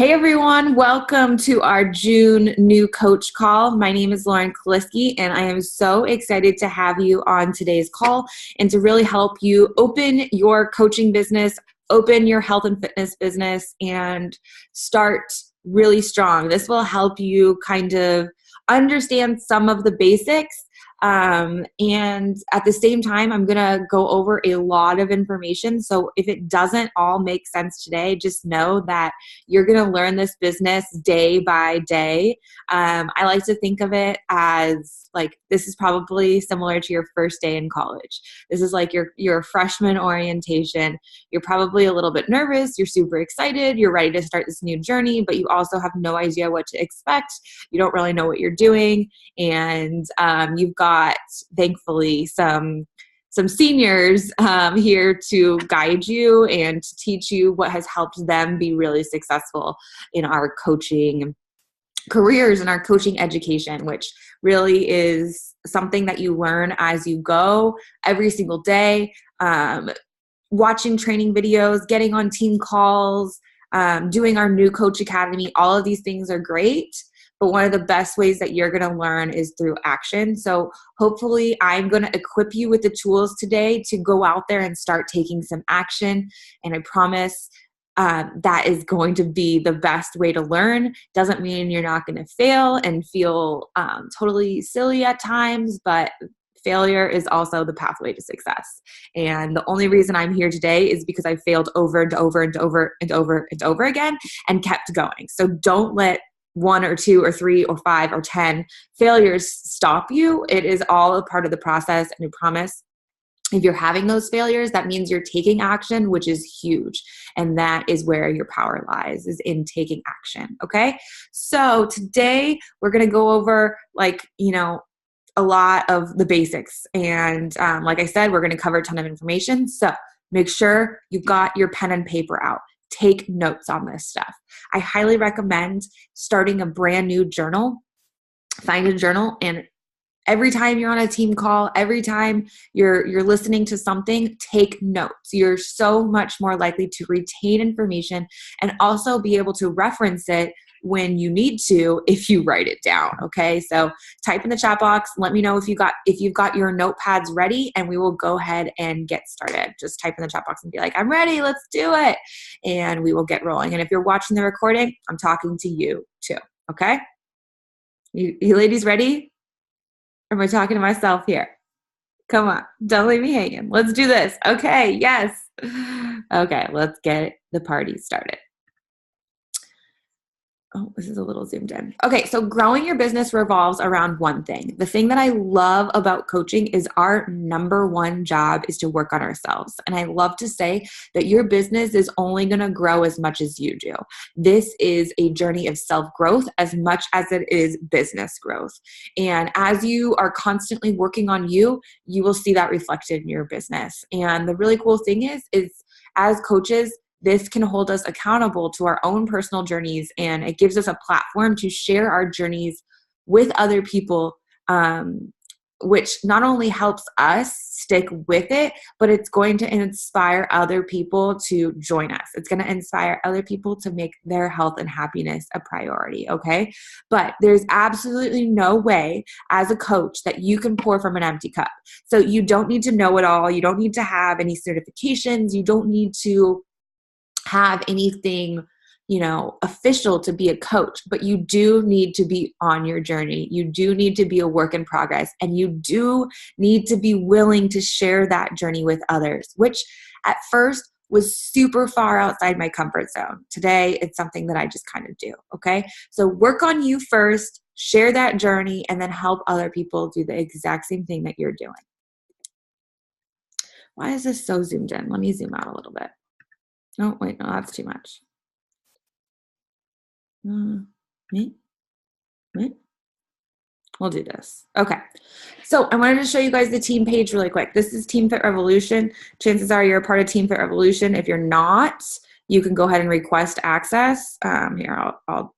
Hey everyone, welcome to our June new coach call. My name is Lauren Kaliski and I am so excited to have you on today's call and to really help you open your coaching business, open your health and fitness business, and start really strong. This will help you kind of understand some of the basics. And at the same time, I'm going to go over a lot of information. So if it doesn't all make sense today, just know that you're going to learn this business day by day. I like to think of it as like this is probably similar to your first day in college. This is like your freshman orientation. You're probably a little bit nervous. You're super excited. You're ready to start this new journey, but you also have no idea what to expect. You don't really know what you're doing. And you've got, thankfully, some seniors here to guide you and to teach you what has helped them be really successful in our coaching careers and our coaching education, which really is something that you learn as you go every single day. Watching training videos, getting on team calls, doing our new coach academy, all of these things are great. But one of the best ways that you're going to learn is through action. So hopefully I'm going to equip you with the tools today to go out there and start taking some action. And I promise that is going to be the best way to learn. Doesn't mean you're not going to fail and feel totally silly at times, but failure is also the pathway to success. And the only reason I'm here today is because I failed over and over and over and over and over again and kept going. So don't let 1 or 2 or 3 or 5 or 10 failures stop you. It is all a part of the process. And I promise if you're having those failures, that means you're taking action, which is huge. And that is where your power lies, is in taking action. Okay. So today we're going to go over a lot of the basics. And like I said, we're going to cover a ton of information. So make sure you've got your pen and paper out. Take notes on this stuff. I highly recommend starting a brand new journal. Find a journal, and every time you're on a team call, every time you're listening to something, take notes. You're so much more likely to retain information and also be able to reference it when you need to if you write it down. Okay, so type in the chat box. Let me know if you've got your notepads ready, and we will go ahead and get started. Just type in the chat box and be like, I'm ready, let's do it. And we will get rolling. And if you're watching the recording, I'm talking to you too. Okay, you ladies ready? Or am I talking to myself here? Come on, don't leave me hanging. Let's do this. Okay, yes. Okay, let's get the party started. Oh, this is a little zoomed in. Okay, so growing your business revolves around one thing. The thing that I love about coaching is our number one job is to work on ourselves. And I love to say that your business is only going to grow as much as you do. This is a journey of self-growth as much as it is business growth. And as you are constantly working on you, you will see that reflected in your business. And the really cool thing is as coaches, this can hold us accountable to our own personal journeys, and it gives us a platform to share our journeys with other people, which not only helps us stick with it, but it's going to inspire other people to join us. It's going to inspire other people to make their health and happiness a priority, okay? But there's absolutely no way as a coach that you can pour from an empty cup. So you don't need to know it all. You don't need to have any certifications. You don't need to have anything, official to be a coach, but you do need to be on your journey. You do need to be a work in progress, and you do need to be willing to share that journey with others, which at first was super far outside my comfort zone. Today, it's something that I just kind of do, okay? So work on you first, share that journey, and then help other people do the exact same thing that you're doing. Why is this so zoomed in? Let me zoom out a little bit. Oh, wait, no, that's too much. Me? We'll do this. Okay. So I wanted to show you guys the team page really quick. This is Team Fit Revolution. Chances are you're a part of Team Fit Revolution. If you're not, you can go ahead and request access. Here, I'll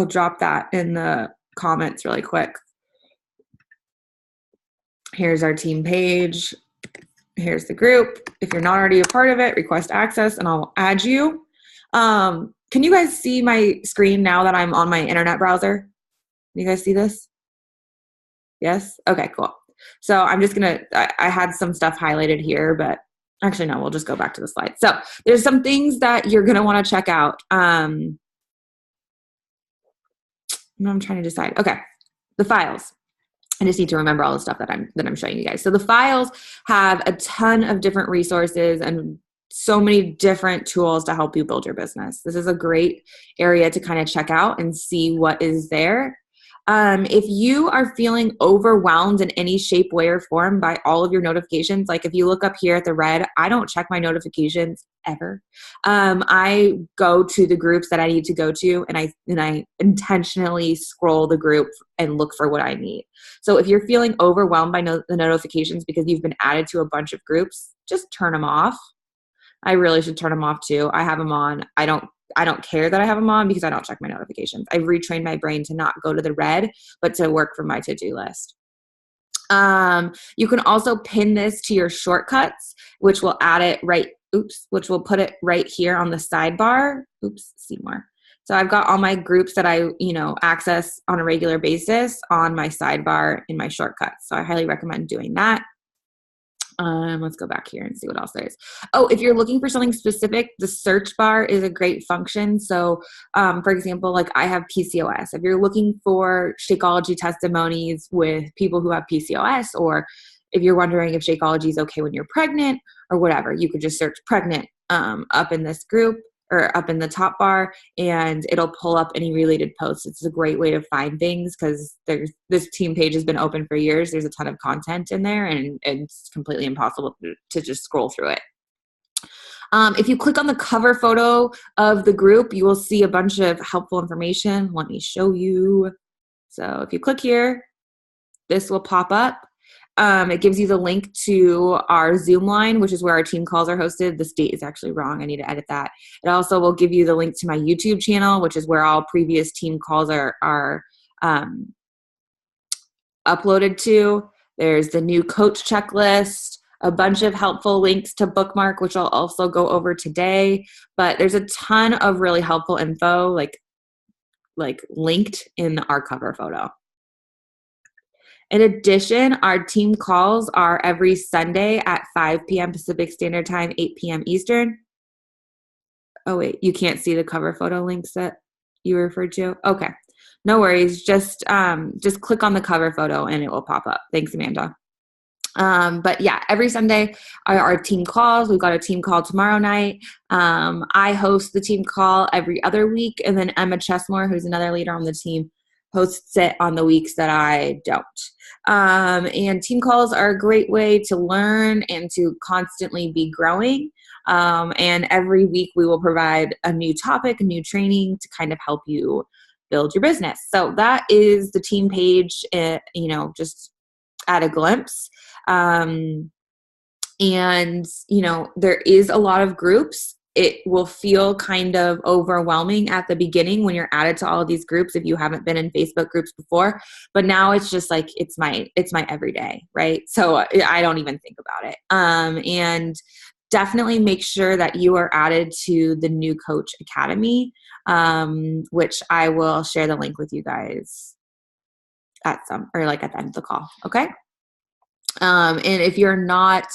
drop that in the comments really quick. Here's our team page. Here's the group. If you're not already a part of it, request access and I'll add you. can you guys see my screen now that I'm on my internet browser? Can you guys see this? Yes? Okay, cool. So I'm just going to, I had some stuff highlighted here, but actually, no, we'll just go back to the slide. So there's some things that you're going to want to check out. I'm trying to decide. Okay, the files. I just need to remember all the stuff that I'm showing you guys. So the files have a ton of different resources and so many different tools to help you build your business. This is a great area to kind of check out and see what is there. If you are feeling overwhelmed in any shape, way, or form by all of your notifications, like if you look up here at the red, I don't check my notifications ever. I go to the groups that I need to go to, and I intentionally scroll the group and look for what I need. So if you're feeling overwhelmed by the notifications because you've been added to a bunch of groups, just turn them off. I really should turn them off too. I have them on. I don't care that I have them on because I don't check my notifications. I've retrained my brain to not go to the red, but to work from my to-do list. You can also pin this to your shortcuts, which will add it which will put it right here on the sidebar. See more. So I've got all my groups that I, access on a regular basis on my sidebar in my shortcuts. So I highly recommend doing that. Let's go back here and see what else there is. Oh, if you're looking for something specific, the search bar is a great function. So, for example, like I have PCOS. If you're looking for Shakeology testimonies with people who have PCOS, or if you're wondering if Shakeology is okay when you're pregnant or whatever, you could just search pregnant up in this group or up in the top bar, and it'll pull up any related posts. It's a great way to find things because this team page has been open for years. There's a ton of content in there, and it's completely impossible to just scroll through it. If you click on the cover photo of the group, you will see a bunch of helpful information. Let me show you. So if you click here, this will pop up. It gives you the link to our Zoom line, which is where our team calls are hosted. This date is actually wrong. I need to edit that. It also will give you the link to my YouTube channel, which is where all previous team calls are uploaded to. There's the new coach checklist, a bunch of helpful links to bookmark, which I'll also go over today. But there's a ton of really helpful info, like linked in our cover photo. In addition, our team calls are every Sunday at 5 p.m. Pacific Standard Time, 8 p.m. Eastern. Oh, wait, you can't see the cover photo links that you referred to? Okay, no worries. Just click on the cover photo and it will pop up. Thanks, Amanda. But yeah, every Sunday are our team calls. We've got a team call tomorrow night. I host the team call every other week, and then Emma Chesmore, who's another leader on the team, hosts it on the weeks that I don't. And team calls are a great way to learn and to constantly be growing. And every week we will provide a new topic, a new training to kind of help you build your business. So that is the team page, just at a glimpse. And, there is a lot of groups. It will feel kind of overwhelming at the beginning when you're added to all of these groups if you haven't been in Facebook groups before. But now it's just like it's my everyday, right? So I don't even think about it. And definitely make sure that you are added to the New Coach Academy, which I will share the link with you guys at the end of the call. Okay. And if you're not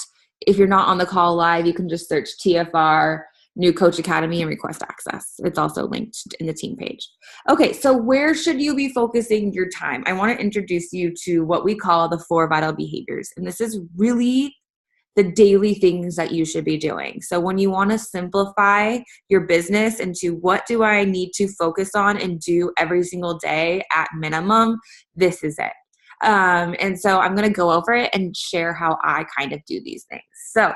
on the call live, you can just search TFR New Coach Academy and request access. It's also linked in the team page. Okay, so where should you be focusing your time? I want to introduce you to what we call the 4 vital behaviors. And this is really the daily things that you should be doing. So when you want to simplify your business into what do I need to focus on and do every single day at minimum, this is it. And so I'm going to go over it and share how I kind of do these things. So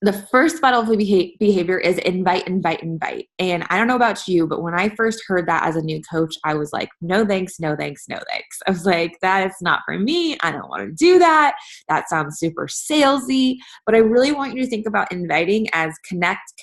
the first vital behavior is invite. And I don't know about you, but when I first heard that as a new coach, I was like, no thanks, no thanks, no thanks. I was like, that is not for me. I don't want to do that. That sounds super salesy. But I really want you to think about inviting as connect.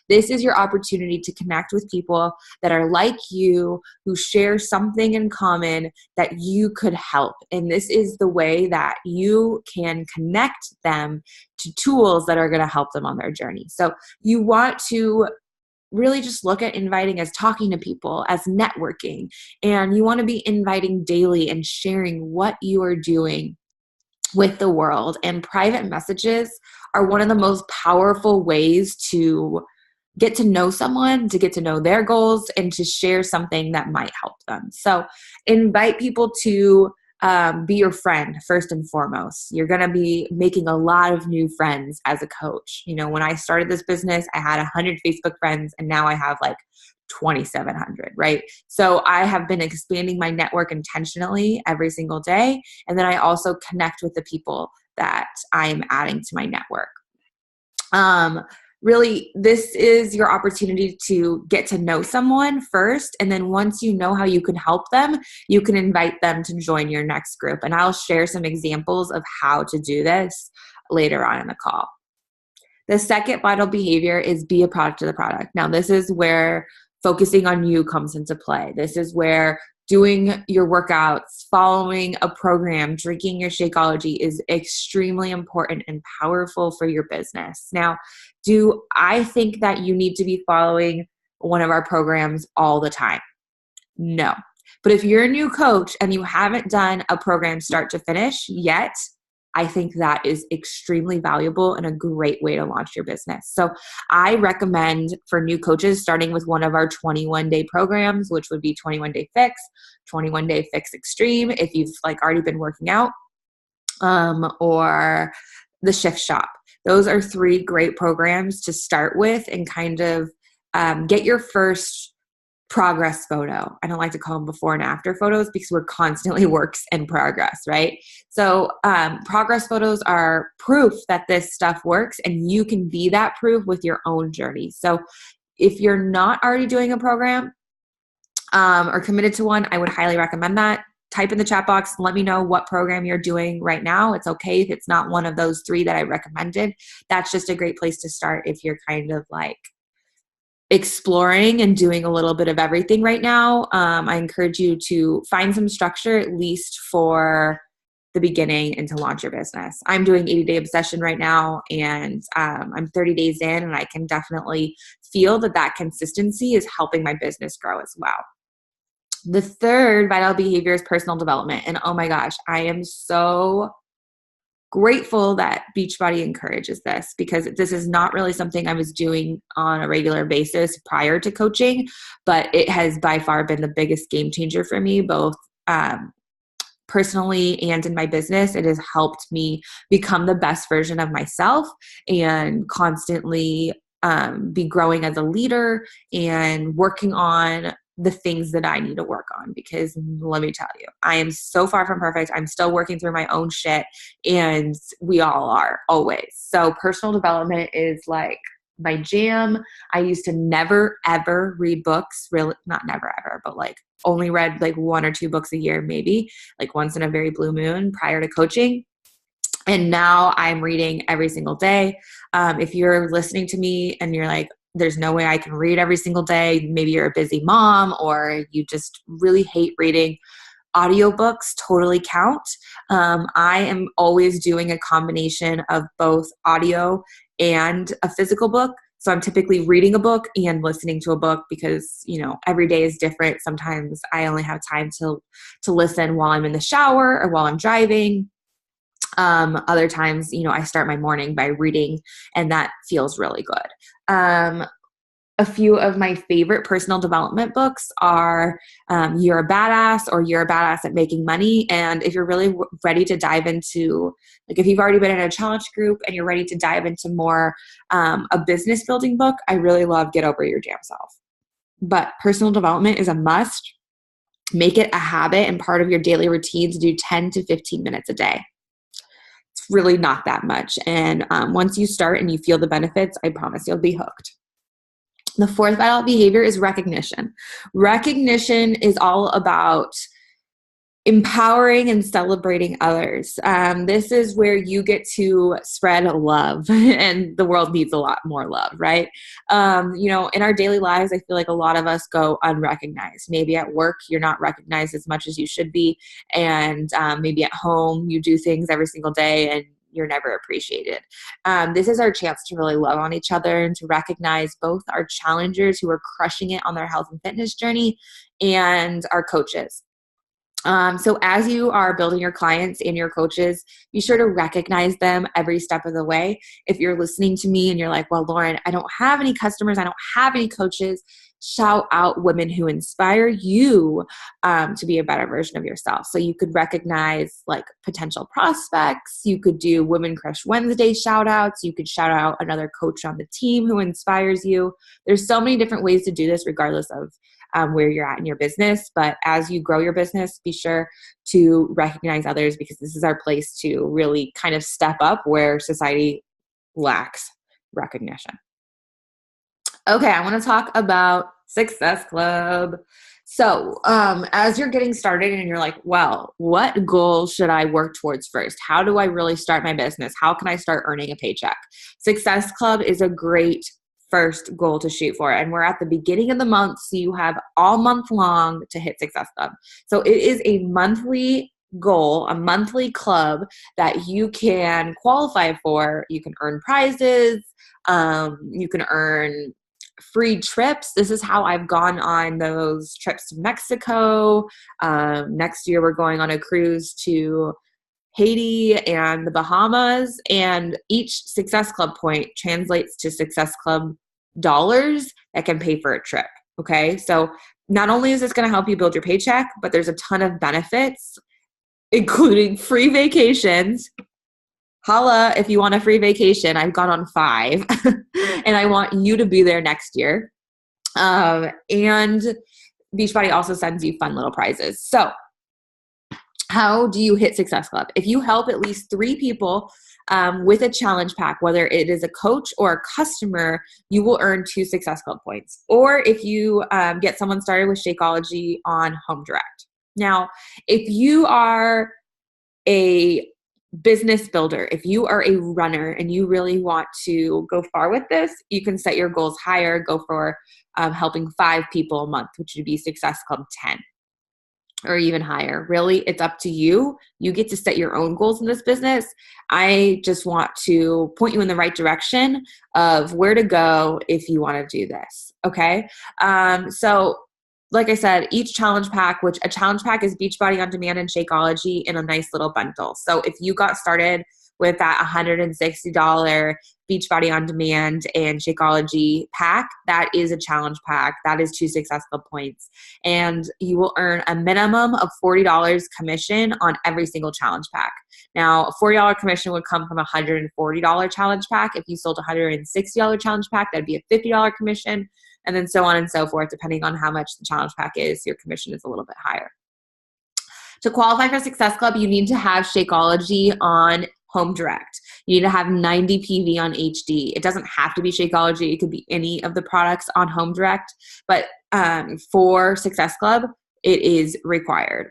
This is your opportunity to connect with people that are like you, who share something in common that you could help. And this is the way that you can connect them to tools that are going to help them on their journey. So you want to really just look at inviting as talking to people, as networking. And you want to be inviting daily and sharing what you are doing with the world. And private messages are one of the most powerful ways to get to know someone, to get to know their goals, and to share something that might help them. So invite people to be your friend first and foremost. You're going to be making a lot of new friends as a coach. You know, when I started this business, I had 100 Facebook friends, and now I have like 2,700, right? So I have been expanding my network intentionally every single day. And then I also connect with the people that I'm adding to my network. Really, this is your opportunity to get to know someone first. And then once you know how you can help them, you can invite them to join your next group. And I'll share some examples of how to do this later on in the call. The second vital behavior is be a product of the product. Now, this is where focusing on you comes into play. This is where doing your workouts, following a program, drinking your Shakeology is extremely important and powerful for your business. Now, do I think that you need to be following one of our programs all the time? No. But if you're a new coach and you haven't done a program start to finish yet, I think that is extremely valuable and a great way to launch your business. So I recommend for new coaches starting with one of our 21-day programs, which would be 21 Day Fix, 21 Day Fix Extreme if you've like already been working out, or the Shift Shop. Those are 3 great programs to start with and kind of get your first progress photo. I don't like to call them before and after photos because we're constantly works in progress, right? So progress photos are proof that this stuff works, and you can be that proof with your own journey. So if you're not already doing a program or committed to one, I would highly recommend that. Type in the chat box, let me know what program you're doing right now. It's okay if it's not one of those 3 that I recommended. That's just a great place to start if you're kind of like exploring and doing a little bit of everything right now. I encourage you to find some structure, at least for the beginning, and to launch your business. I'm doing 80-day obsession right now, and I'm 30 days in, and I can definitely feel that consistency is helping my business grow as well. The third vital behavior is personal development. And oh my gosh, I am so grateful that Beachbody encourages this, because this is not really something I was doing on a regular basis prior to coaching, but it has by far been the biggest game changer for me, both personally and in my business. It has helped me become the best version of myself and constantly be growing as a leader and working on the things that I need to work on, because let me tell you, I am so far from perfect. I'm still working through my own shit, and we all are always. So personal development is like my jam. I used to never ever read books, really not never ever, but like only read like 1 or 2 books a year, maybe like once in a very blue moon prior to coaching. And now I'm reading every single day. If you're listening to me and you're like, there's no way I can read every single day, maybe you're a busy mom or you just really hate reading, audiobooks totally count. I am always doing a combination of both audio and a physical book. So I'm typically reading a book and listening to a book because, you know, every day is different. Sometimes I only have time to listen while I'm in the shower or while I'm driving. Other times, you know, I start my morning by reading, and that feels really good. A few of my favorite personal development books are You're a Badass or You're a Badass at Making Money. And if you're really ready to dive into, like if you've already been in a challenge group and you're ready to dive into more a business building book, I really love Get Over Your Damn Self. But personal development is a must. Make it a habit and part of your daily routine to do 10 to 15 minutes a day. It's really not that much. And once you start and you feel the benefits, I promise you'll be hooked. The fourth vital behavior is recognition. Recognition is all about empowering and celebrating others. This is where you get to spread love, and the world needs a lot more love, right? You know, in our daily lives, I feel like a lot of us go unrecognized. Maybe at work, you're not recognized as much as you should be. And maybe at home, you do things every single day and you're never appreciated. This is our chance to really love on each other and to recognize both our challengers who are crushing it on their health and fitness journey and our coaches. So as you are building your clients and your coaches, be sure to recognize them every step of the way. If you're listening to me and you're like, well, Lauren, I don't have any customers, I don't have any coaches, shout out women who inspire you to be a better version of yourself. So you could recognize like potential prospects. You could do Women Crush Wednesday shout outs. You could shout out another coach on the team who inspires you. There's so many different ways to do this regardless of where you're at in your business. But as you grow your business, be sure to recognize others, because this is our place to really kind of step up where society lacks recognition. Okay, I want to talk about Success Club. So as you're getting started and you're like, well, what goal should I work towards first? How do I really start my business? How can I start earning a paycheck? Success Club is a great first goal to shoot for. And we're at the beginning of the month, so you have all month long to hit Success Club. So it is a monthly goal, a monthly club that you can qualify for. You can earn prizes. You can earn free trips. This is how I've gone on those trips to Mexico. Next year, we're going on a cruise to Haiti and the Bahamas, and each Success Club point translates to Success Club dollars that can pay for a trip. Okay. So not only is this going to help you build your paycheck, but there's a ton of benefits, including free vacations. Holla if you want a free vacation. I've gone on 5 and I want you to be there next year. And Beachbody also sends you fun little prizes. So how do you hit Success Club? If you help at least 3 people with a challenge pack, whether it is a coach or a customer, you will earn 2 Success Club points. Or if you get someone started with Shakeology on Home Direct. Now, if you are a business builder, if you are a runner and you really want to go far with this, you can set your goals higher, go for helping 5 people a month, which would be Success Club 10. Or even higher. Really, it's up to you. You get to set your own goals in this business. I just want to point you in the right direction of where to go if you want to do this. Okay. So like I said, each challenge pack, which a challenge pack is Beachbody On Demand and Shakeology in a nice little bundle. So if you got started with that $160 Beachbody On Demand and Shakeology pack, that is a challenge pack. That is 2 Success Club points. And you will earn a minimum of $40 commission on every single challenge pack. Now, a $40 commission would come from a $140 challenge pack. If you sold a $160 challenge pack, that'd be a $50 commission. And then so on and so forth, depending on how much the challenge pack is, your commission is a little bit higher. To qualify for Success Club, you need to have Shakeology on Home Direct. You need to have 90 PV on HD. It doesn't have to be Shakeology. It could be any of the products on Home Direct. But for Success Club, it is required.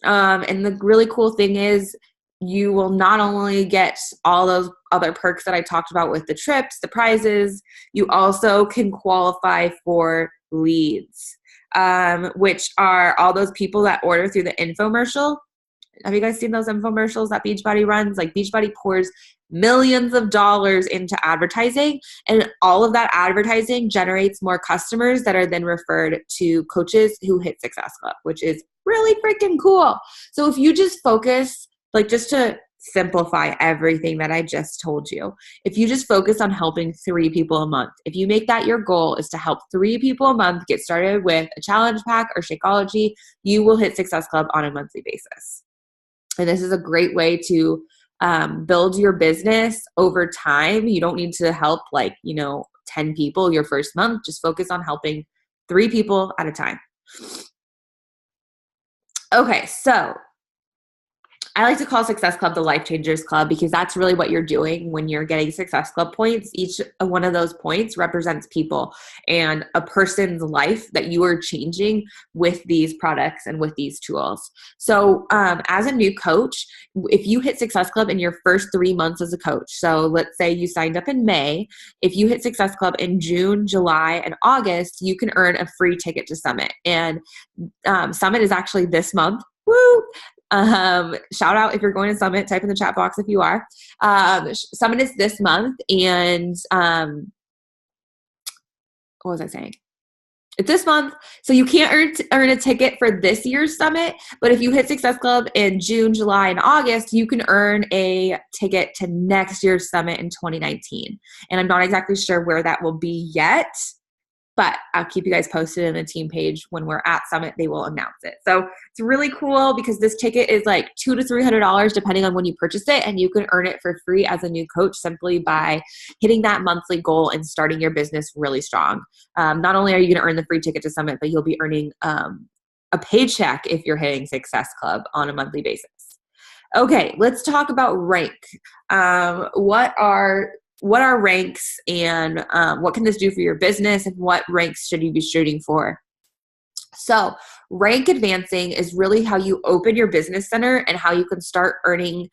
And the really cool thing is you will not only get all those other perks that I talked about with the trips, the prizes, you also can qualify for leads, which are all those people that order through the infomercial. Have you guys seen those infomercials that Beachbody runs? Like Beachbody pours millions of dollars into advertising, and all of that advertising generates more customers that are then referred to coaches who hit Success Club, which is really freaking cool. So if you just focus, like just to simplify everything that I just told you, if you just focus on helping 3 people a month, if you make that your goal is to help 3 people a month get started with a challenge pack or Shakeology, you will hit Success Club on a monthly basis. And this is a great way to build your business over time. You don't need to help 10 people your first month. Just focus on helping 3 people at a time. Okay, so I like to call Success Club the Life Changers Club, because that's really what you're doing when you're getting Success Club points. Each one of those points represents people and a person's life that you are changing with these products and with these tools. So as a new coach, if you hit Success Club in your first 3 months as a coach, so let's say you signed up in May, if you hit Success Club in June, July, and August, you can earn a free ticket to Summit. And Summit is actually this month. Woo! Shout out if you're going to Summit, type in the chat box if you are. Summit is this month, and what was I saying? It's this month, so you can't earn a ticket for this year's Summit, but if you hit Success Club in June, July, and August, you can earn a ticket to next year's Summit in 2019. And I'm not exactly sure where that will be yet, but I'll keep you guys posted in the team page. When we're at Summit, they will announce it. So it's really cool because this ticket is like $200 to $300 depending on when you purchase it, and you can earn it for free as a new coach simply by hitting that monthly goal and starting your business really strong. Not only are you going to earn the free ticket to Summit, but you'll be earning a paycheck if you're hitting Success Club on a monthly basis. Okay, let's talk about rank. What are ranks, and what can this do for your business, and what ranks should you be shooting for? So rank advancing is really how you open your business center and how you can start earning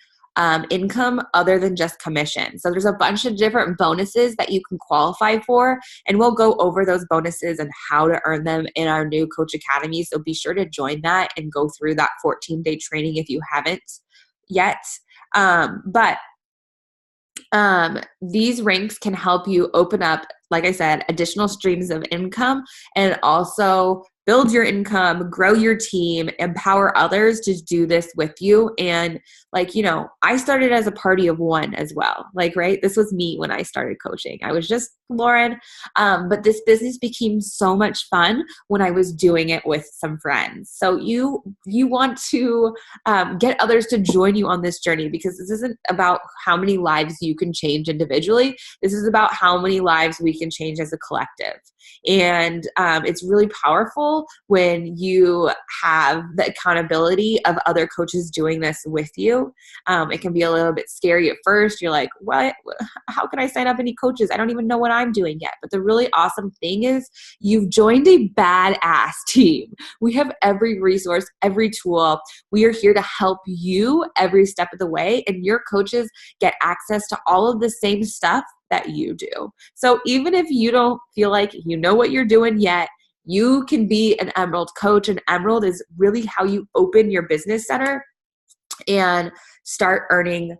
income other than just commission. So there's a bunch of different bonuses that you can qualify for, and we'll go over those bonuses and how to earn them in our new Coach Academy. So be sure to join that and go through that 14-day training if you haven't yet. But these ranks can help you open up, like I said, additional streams of income, and also build your income, grow your team, empower others to do this with you. And like, I started as a party of one as well. Like, right? This was me when I started coaching. I was just Lauren. But this business became so much fun when I was doing it with some friends. So you want to get others to join you on this journey, because this isn't about how many lives you can change individually. This is about how many lives we can change as a collective. And it's really powerful when you have the accountability of other coaches doing this with you. It can be a little bit scary at first. You're like, what? How can I sign up any coaches? I don't even know what I'm doing yet. But the really awesome thing is you've joined a badass team. We have every resource, every tool. We are here to help you every step of the way, and your coaches get access to all of the same stuff that you do. So even if you don't feel like you know what you're doing yet, you can be an Emerald coach. And Emerald is really how you open your business center and start earning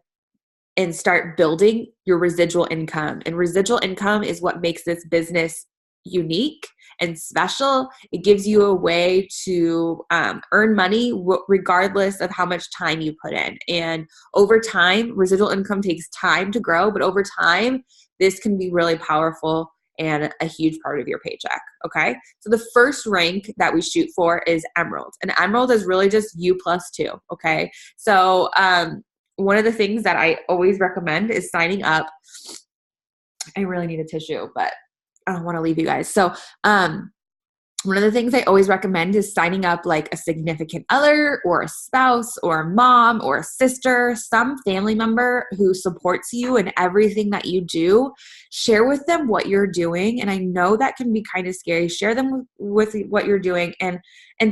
and start building your residual income. And residual income is what makes this business unique and special. It gives you a way to earn money regardless of how much time you put in. And over time, residual income takes time to grow, but over time, this can be really powerful and a huge part of your paycheck. Okay. So the first rank that we shoot for is Emerald. And Emerald is really just U+2. Okay. So one of the things that I always recommend is signing up. I really need a tissue, but I don't want to leave you guys. So one of the things I always recommend is signing up like a significant other or a spouse or a mom or a sister, some family member who supports you in everything that you do. Share with them what you're doing. And I know that can be kind of scary. Share them with what you're doing and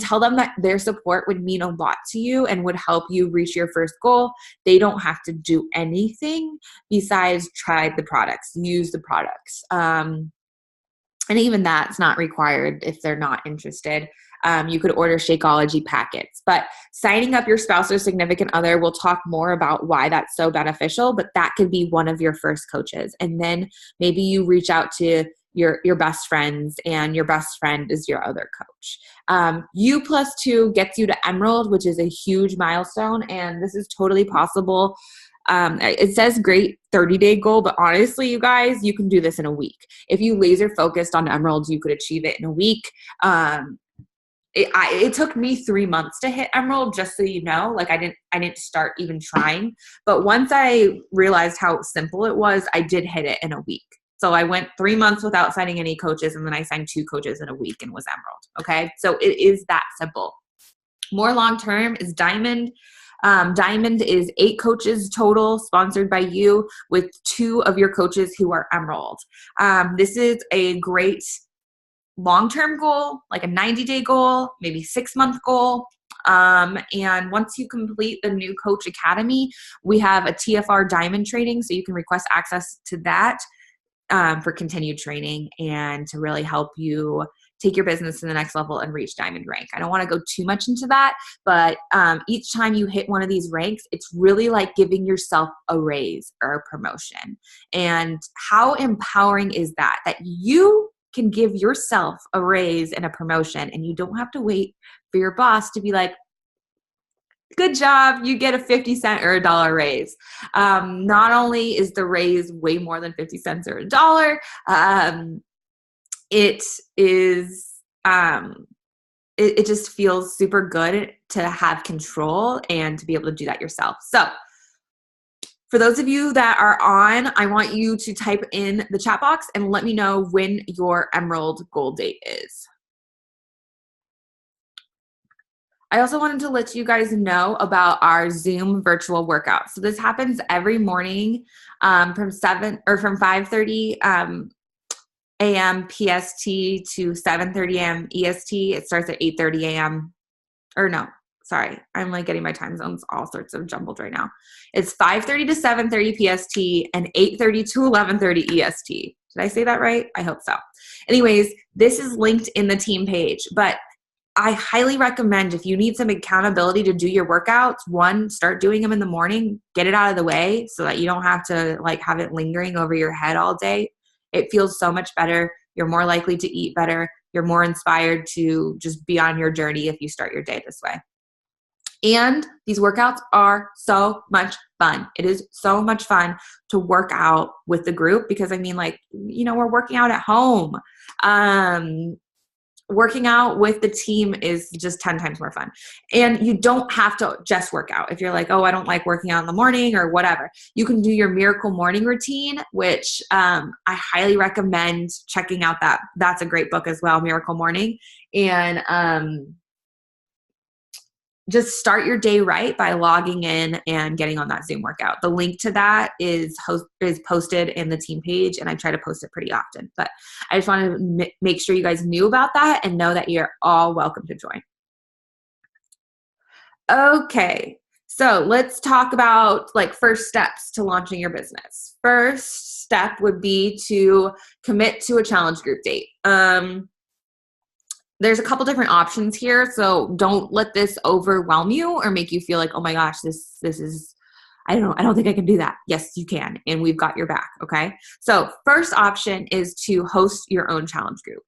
tell them that their support would mean a lot to you and would help you reach your first goal. They don't have to do anything besides try the products, use the products. And even that's not required if they're not interested. You could order Shakeology packets. But signing up your spouse or significant other, we'll talk more about why that's so beneficial, but that could be one of your first coaches. And then maybe you reach out to your best friends, and your best friend is your other coach. U+2 gets you to Emerald, which is a huge milestone, and this is totally possible. It says great 30-day goal, but honestly, you guys, you can do this in a week. If you laser focused on Emerald, you could achieve it in a week. It took me 3 months to hit Emerald, just so you know. Like I didn't start even trying, but once I realized how simple it was, I did hit it in a week. So I went 3 months without signing any coaches, and then I signed 2 coaches in a week and was Emerald. Okay, so it is that simple. More long term is Diamond. Diamond is 8 coaches total, sponsored by you, with 2 of your coaches who are Emerald. This is a great long-term goal, like a 90-day goal, maybe 6-month goal. And once you complete the new Coach Academy, we have a TFR Diamond training, so you can request access to that. for continued training and to really help you take your business to the next level and reach diamond rank. I don't want to go too much into that, but each time you hit one of these ranks, it's really like giving yourself a raise or a promotion. And how empowering is that? That you can give yourself a raise and a promotion, and you don't have to wait for your boss to be like, good job, you get a 50-cent or $1 raise. Not only is the raise way more than 50 cents or $1, it is, it just feels super good to have control and to be able to do that yourself. So for those of you that are on, I want you to type in the chat box and let me know when your Emerald goal date is. I also wanted to let you guys know about our Zoom virtual workout. So this happens every morning from 5:30 a.m. PST to 7:30 a.m. EST. It starts at 8:30 a.m. Or no, sorry, I'm like getting my time zones all sorts of jumbled right now. It's 5:30 to 7:30 PST and 8:30 to 11:30 EST. Did I say that right? I hope so. Anyways, this is linked in the team page, but I highly recommend if you need some accountability to do your workouts, one, start doing them in the morning, get it out of the way so that you don't have to like have it lingering over your head all day. It feels so much better. You're more likely to eat better. You're more inspired to just be on your journey if you start your day this way. And these workouts are so much fun. It is so much fun to work out with the group because I mean, like, you know, we're working out at home. Working out with the team is just 10 times more fun. And you don't have to just work out. If you're like, oh, I don't like working out in the morning or whatever, you can do your Miracle Morning Routine, which I highly recommend checking out. That's a great book as well, Miracle Morning. And just start your day right by logging in and getting on that Zoom workout. The link to that is posted in the team page, and I try to post it pretty often. But I just wanted to make sure you guys knew about that and know that you're all welcome to join. Okay, so let's talk about like first steps to launching your business. First step would be to commit to a challenge group date. There's a couple different options here, so don't let this overwhelm you or make you feel like, oh my gosh, this is, I don't think I can do that. Yes, you can, and we've got your back, okay? So first option is to host your own challenge group.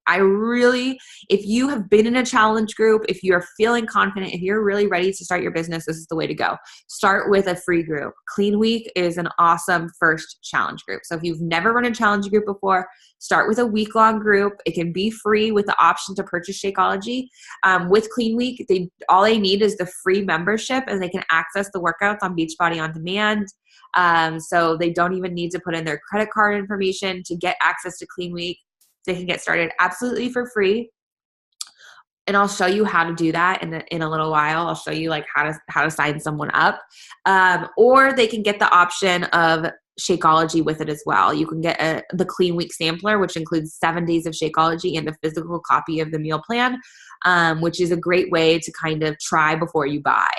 If you have been in a challenge group, if you're feeling confident, if you're really ready to start your business, this is the way to go. Start with a free group. Clean Week is an awesome first challenge group. So if you've never run a challenge group before, start with a week-long group. It can be free with the option to purchase Shakeology. With Clean Week, all they need is the free membership, and they can access the workouts on Beachbody On Demand. So they don't even need to put in their credit card information to get access to Clean Week. They can get started absolutely for free. And I'll show you how to do that in a little while. I'll show you like how to sign someone up. Or they can get the option of Shakeology with it as well. You can get the Clean Week sampler, which includes 7 days of Shakeology and a physical copy of the meal plan, which is a great way to kind of try before you buy,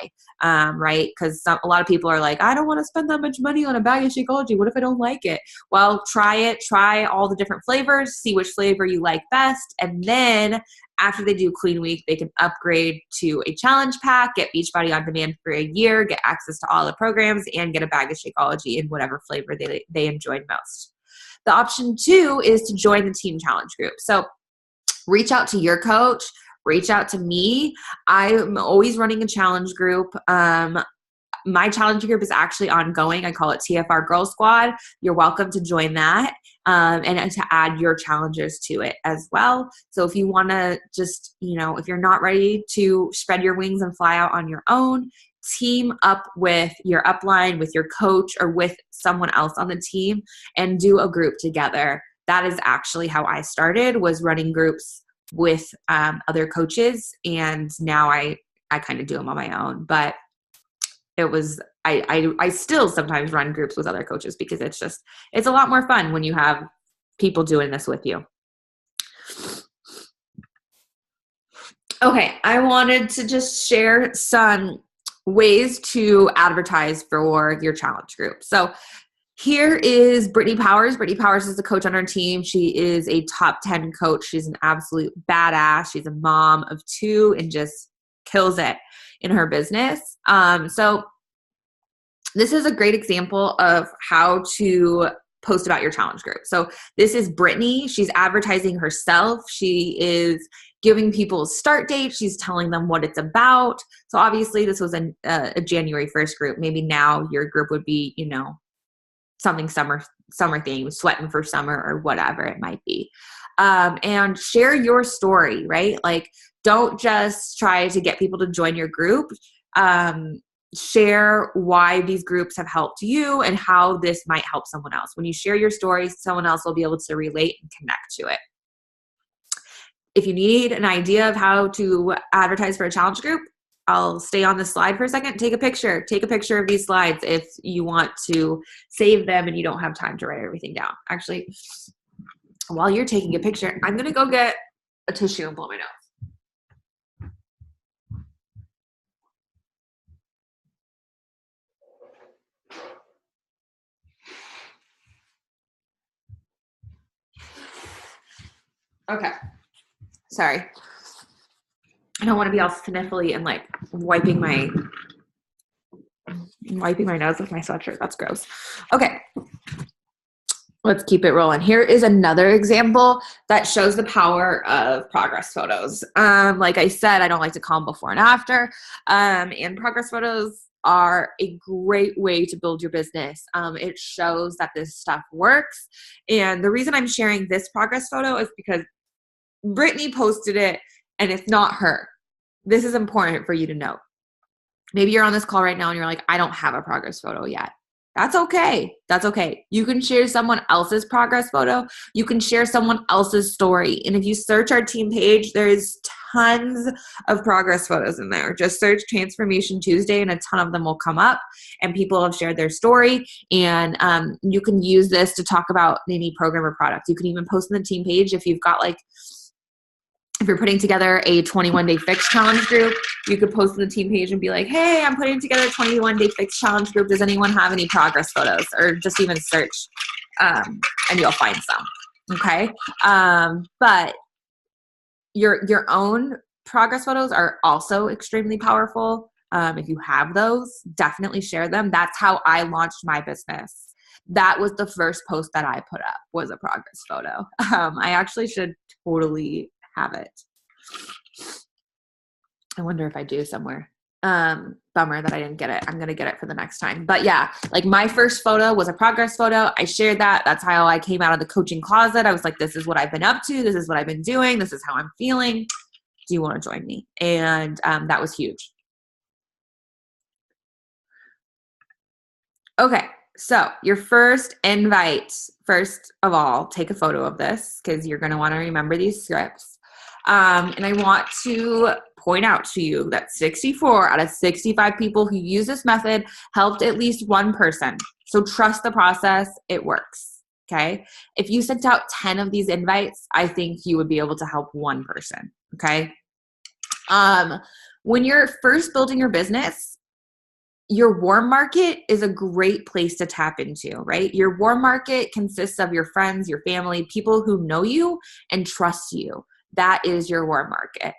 right? Because a lot of people are like, I don't want to spend that much money on a bag of Shakeology. What if I don't like it? Well, try it. Try all the different flavors. See which flavor you like best. And then after they do Clean Week, they can upgrade to a challenge pack, get Beachbody On Demand for a year, get access to all the programs, and get a bag of Shakeology in whatever flavor they enjoyed most. The option 2 is to join the team challenge group. So reach out to your coach, reach out to me. I'm always running a challenge group. My challenge group is actually ongoing. I call it TFR Girl Squad. You're welcome to join that and to add your challenges to it as well. So if you want to just, if you're not ready to spread your wings and fly out on your own, team up with your upline, with your coach, or with someone else on the team and do a group together. That is actually how I started, was running groups with other coaches. And now I kind of do them on my own. But it was, I still sometimes run groups with other coaches because it's a lot more fun when you have people doing this with you. Okay, I wanted to just share some ways to advertise for your challenge group. So Here is Brittany Powers. Brittany Powers is a coach on our team. She is a top 10 coach. She's an absolute badass. She's a mom of 2 and just kills it in her business. So this is a great example of how to post about your challenge group. So this is Brittany. She's advertising herself. She is giving people start dates. She's telling them what it's about. So obviously this was a January 1st group. Maybe now your group would be, something summer theme, sweating for summer or whatever it might be. And share your story, right? Like, don't just try to get people to join your group. Share why these groups have helped you and how this might help someone else. When you share your story, someone else will be able to relate and connect to it. If you need an idea of how to advertise for a challenge group, I'll stay on this slide for a second. Take a picture. Take a picture of these slides if you want to save them and you don't have time to write everything down. Actually, while you're taking a picture, I'm going to go get a tissue and blow my nose. Okay. Sorry. I don't want to be all sniffly and like wiping my nose with my sweatshirt. That's gross. Okay. Let's keep it rolling. Here is another example that shows the power of progress photos. Like I said, I don't like to call them before and after. And progress photos are a great way to build your business. It shows that this stuff works. And the reason I'm sharing this progress photo is because Brittany posted it and it's not her. This is important for you to know. Maybe you're on this call right now and you're like, I don't have a progress photo yet. That's okay. That's okay. You can share someone else's progress photo. You can share someone else's story. And if you search our team page, there's tons of progress photos in there. Just search Transformation Tuesday and a ton of them will come up and people have shared their story. And you can use this to talk about any program or product. You can even post on the team page if you've got if you're putting together a 21-day fix challenge group, you could post on the team page and be like, hey, I'm putting together a 21-day fix challenge group. Does anyone have any progress photos? Or just even search and you'll find some. Okay. But your own progress photos are also extremely powerful. If you have those, definitely share them. That's how I launched my business. That was the first post that I put up was a progress photo. I actually should totally have it. I wonder if I do somewhere. Bummer that I didn't get it. I'm going to get it for the next time. But yeah, like my first photo was a progress photo. I shared that. That's how I came out of the coaching closet. I was like, this is what I've been up to. This is what I've been doing. This is how I'm feeling. Do you want to join me? And that was huge. Okay. So your first invite, first of all, take a photo of this because you're going to want to remember these scripts. And I want to point out to you that 64 out of 65 people who use this method helped at least one person. So trust the process. It works. Okay. If you sent out 10 of these invites, I think you would be able to help one person. Okay. When you're first building your business, your warm market is a great place to tap into, right? Your warm market consists of your friends, your family, people who know you and trust you. That is your warm market.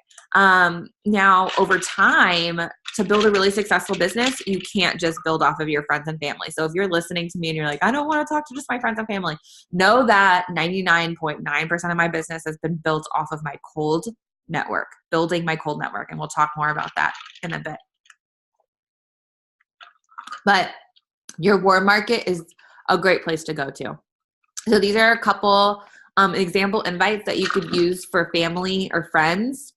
Now, over time, to build a really successful business, you can't just build off of your friends and family. So if you're listening to me and you're like, I don't want to talk to just my friends and family, know that 99.9% of my business has been built off of my cold network, building my cold network. And we'll talk more about that in a bit. But your warm market is a great place to go to. So these are a couple example invites that you could use for family or friends.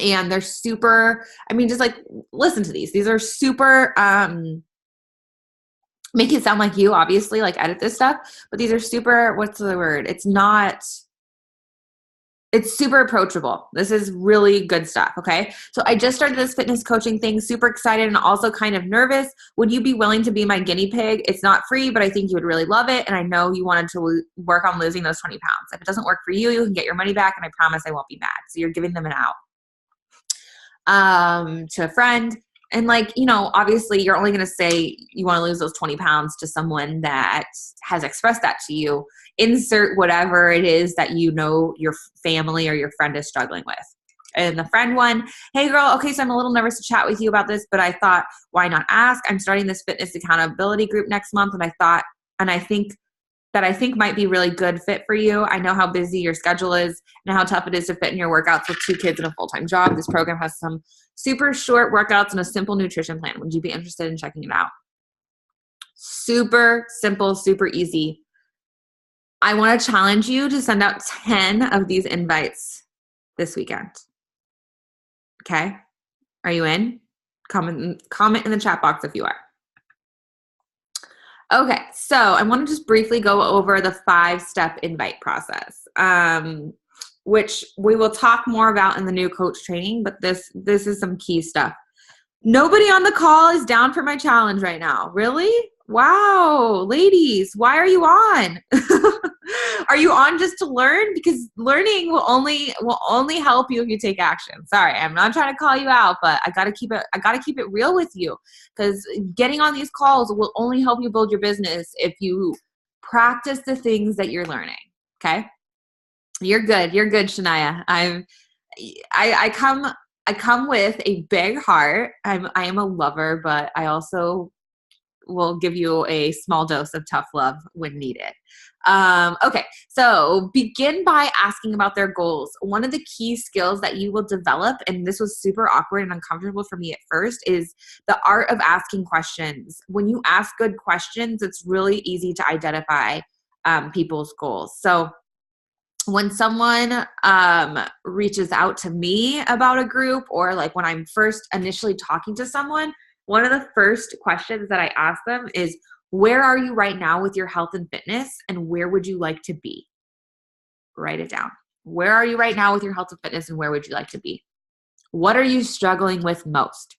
And they're super, just like listen to these. These are super, make it sound like you, obviously, like edit this stuff. But these are super, what's the word? It's super approachable. This is really good stuff, okay? So I just started this fitness coaching thing, super excited and also kind of nervous. Would you be willing to be my guinea pig? It's not free, but I think you would really love it. And I know you wanted to work on losing those 20 pounds. If it doesn't work for you, you can get your money back and I promise I won't be mad. So you're giving them an out. To a friend, And like, obviously you're only going to say you want to lose those 20 pounds to someone that has expressed that to you. Insert whatever it is that your family or your friend is struggling with. And the friend one, hey girl, okay, so I'm a little nervous to chat with you about this, but I thought, why not ask? I'm starting this fitness accountability group next month, and I think might be really good fit for you. I know how busy your schedule is and how tough it is to fit in your workouts with 2 kids and a full-time job. This program has some super short workouts and a simple nutrition plan. Would you be interested in checking it out? Super simple, super easy. I want to challenge you to send out 10 of these invites this weekend. Okay? Are you in? Comment in the chat box if you are. Okay, so I want to just briefly go over the 5-step invite process, which we will talk more about in the new coach training, but this is some key stuff. Nobody on the call is down for my challenge right now. Really? Wow, ladies, why are you on? Are you on just to learn? Because learning will only help you if you take action. Sorry, I'm not trying to call you out, but I gotta keep it real with you, because getting on these calls will only help you build your business if you practice the things that you're learning. Okay? You're good, Shania. I come with a big heart. I am a lover, but I also will give you a small dose of tough love when needed. Okay, so begin by asking about their goals. One of the key skills that you will develop, and this was super awkward and uncomfortable for me at first, is the art of asking questions. When you ask good questions, it's really easy to identify people's goals. So when someone reaches out to me about a group, or like when I'm first initially talking to someone, one of the first questions that I ask them is, where are you right now with your health and fitness, and where would you like to be? Write it down. Where are you right now with your health and fitness, and where would you like to be? What are you struggling with most?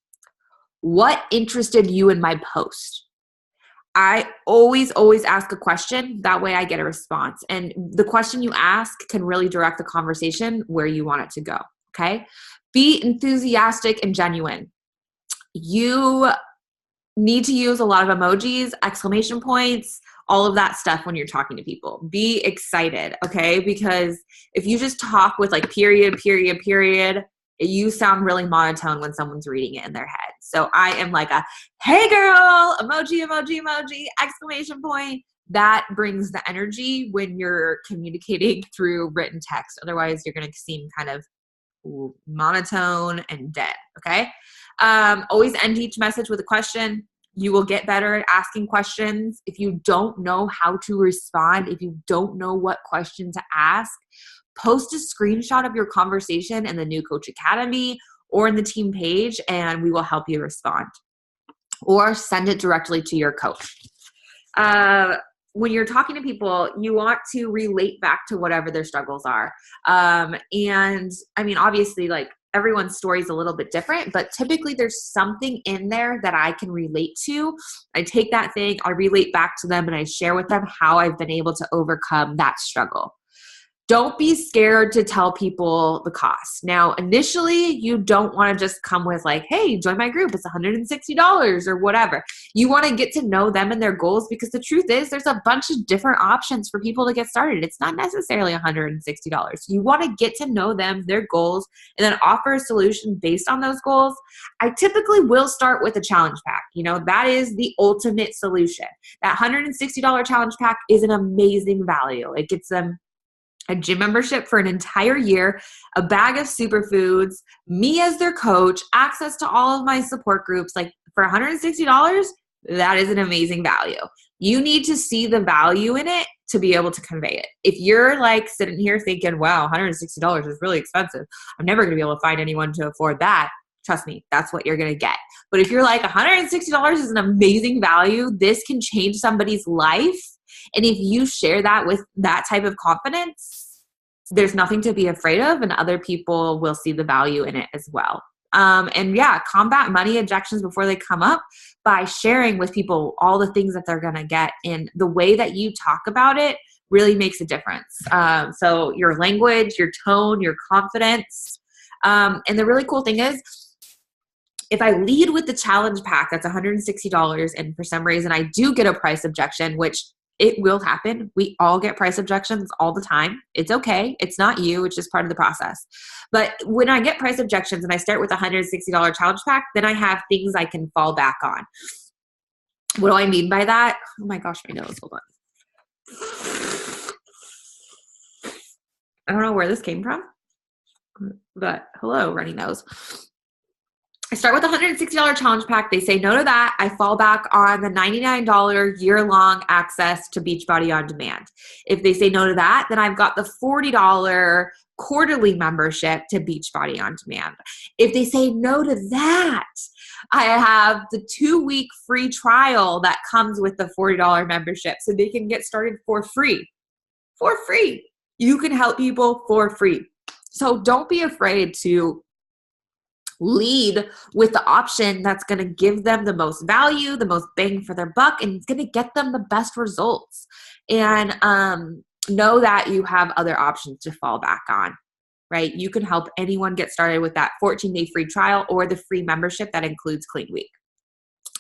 What interested you in my post? I always ask a question. That way I get a response. And the question you ask can really direct the conversation where you want it to go. Okay? Be enthusiastic and genuine. You need to use a lot of emojis, exclamation points, all of that stuff when you're talking to people. Be excited, okay? Because if you just talk with like period, you sound really monotone when someone's reading it in their head. So I am like a, hey girl, emoji, exclamation point. That brings the energy when you're communicating through written text. Otherwise, you're going to seem kind of monotone and dead, okay? Always end each message with a question. You will get better at asking questions. If you don't know how to respond, if you don't know what question to ask, post a screenshot of your conversation in the New Coach Academy or in the team page, and we will help you respond. Or send it directly to your coach. When you're talking to people, you want to relate back to whatever their struggles are. And I mean, obviously, like everyone's story is a little bit different, but typically there's something in there that I can relate to. I take that thing, I relate back to them, and I share with them how I've been able to overcome that struggle. Don't be scared to tell people the cost. Now, initially, you don't want to just come with like, hey, join my group. It's $160 or whatever. You want to get to know them and their goals, because the truth is there's a bunch of different options for people to get started. It's not necessarily $160. You want to get to know them, their goals, and then offer a solution based on those goals. I typically will start with a challenge pack. That is the ultimate solution. That $160 challenge pack is an amazing value. It gets them a gym membership for an entire year, a bag of superfoods, me as their coach, access to all of my support groups. Like for $160, that is an amazing value. You need to see the value in it to be able to convey it. If you're like sitting here thinking, wow, $160 is really expensive, I'm never going to be able to find anyone to afford that. Trust me, that's what you're going to get. But if you're like, $160 is an amazing value, this can change somebody's life. And if you share that with that type of confidence, there's nothing to be afraid of, and other people will see the value in it as well. And yeah, combat money objections before they come up by sharing with people all the things that they're going to get. And the way that you talk about it really makes a difference. So your language, your tone, your confidence. And the really cool thing is, if I lead with the challenge pack, that's $160, and for some reason I do get a price objection, which it will happen. We all get price objections all the time. It's okay. It's not you. It's just part of the process. But when I get price objections and I start with a $160 challenge pack, then I have things I can fall back on. What do I mean by that? Oh my gosh, my nose. Hold on. I don't know where this came from, but hello, runny nose. I start with a $160 challenge pack. They say no to that. I fall back on the $99 year-long access to Beachbody On Demand. If they say no to that, then I've got the $40 quarterly membership to Beachbody On Demand. If they say no to that, I have the 2-week free trial that comes with the $40 membership, so they can get started for free. For free. You can help people for free. So don't be afraid to lead with the option that's going to give them the most value, the most bang for their buck, and it's going to get them the best results. And know that you have other options to fall back on, right? You can help anyone get started with that 14-day free trial or the free membership that includes Clean Week.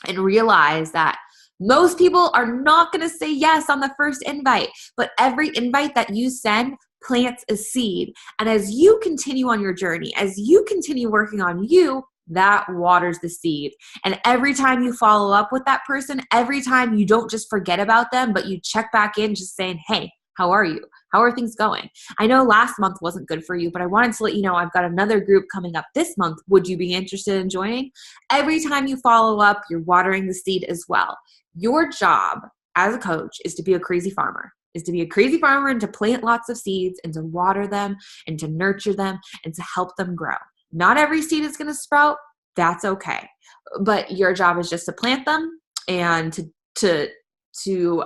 And realize that most people are not going to say yes on the first invite, but every invite that you send plants a seed. And as you continue on your journey, as you continue working on you, that waters the seed. And every time you follow up with that person, every time you don't just forget about them, but you check back in just saying, hey, how are you? How are things going? I know last month wasn't good for you, but I wanted to let you know I've got another group coming up this month. Would you be interested in joining? Every time you follow up, you're watering the seed as well. Your job as a coach is to be a crazy farmer, and to plant lots of seeds and to water them and to nurture them and to help them grow. Not every seed is going to sprout. That's okay. But your job is just to plant them and to do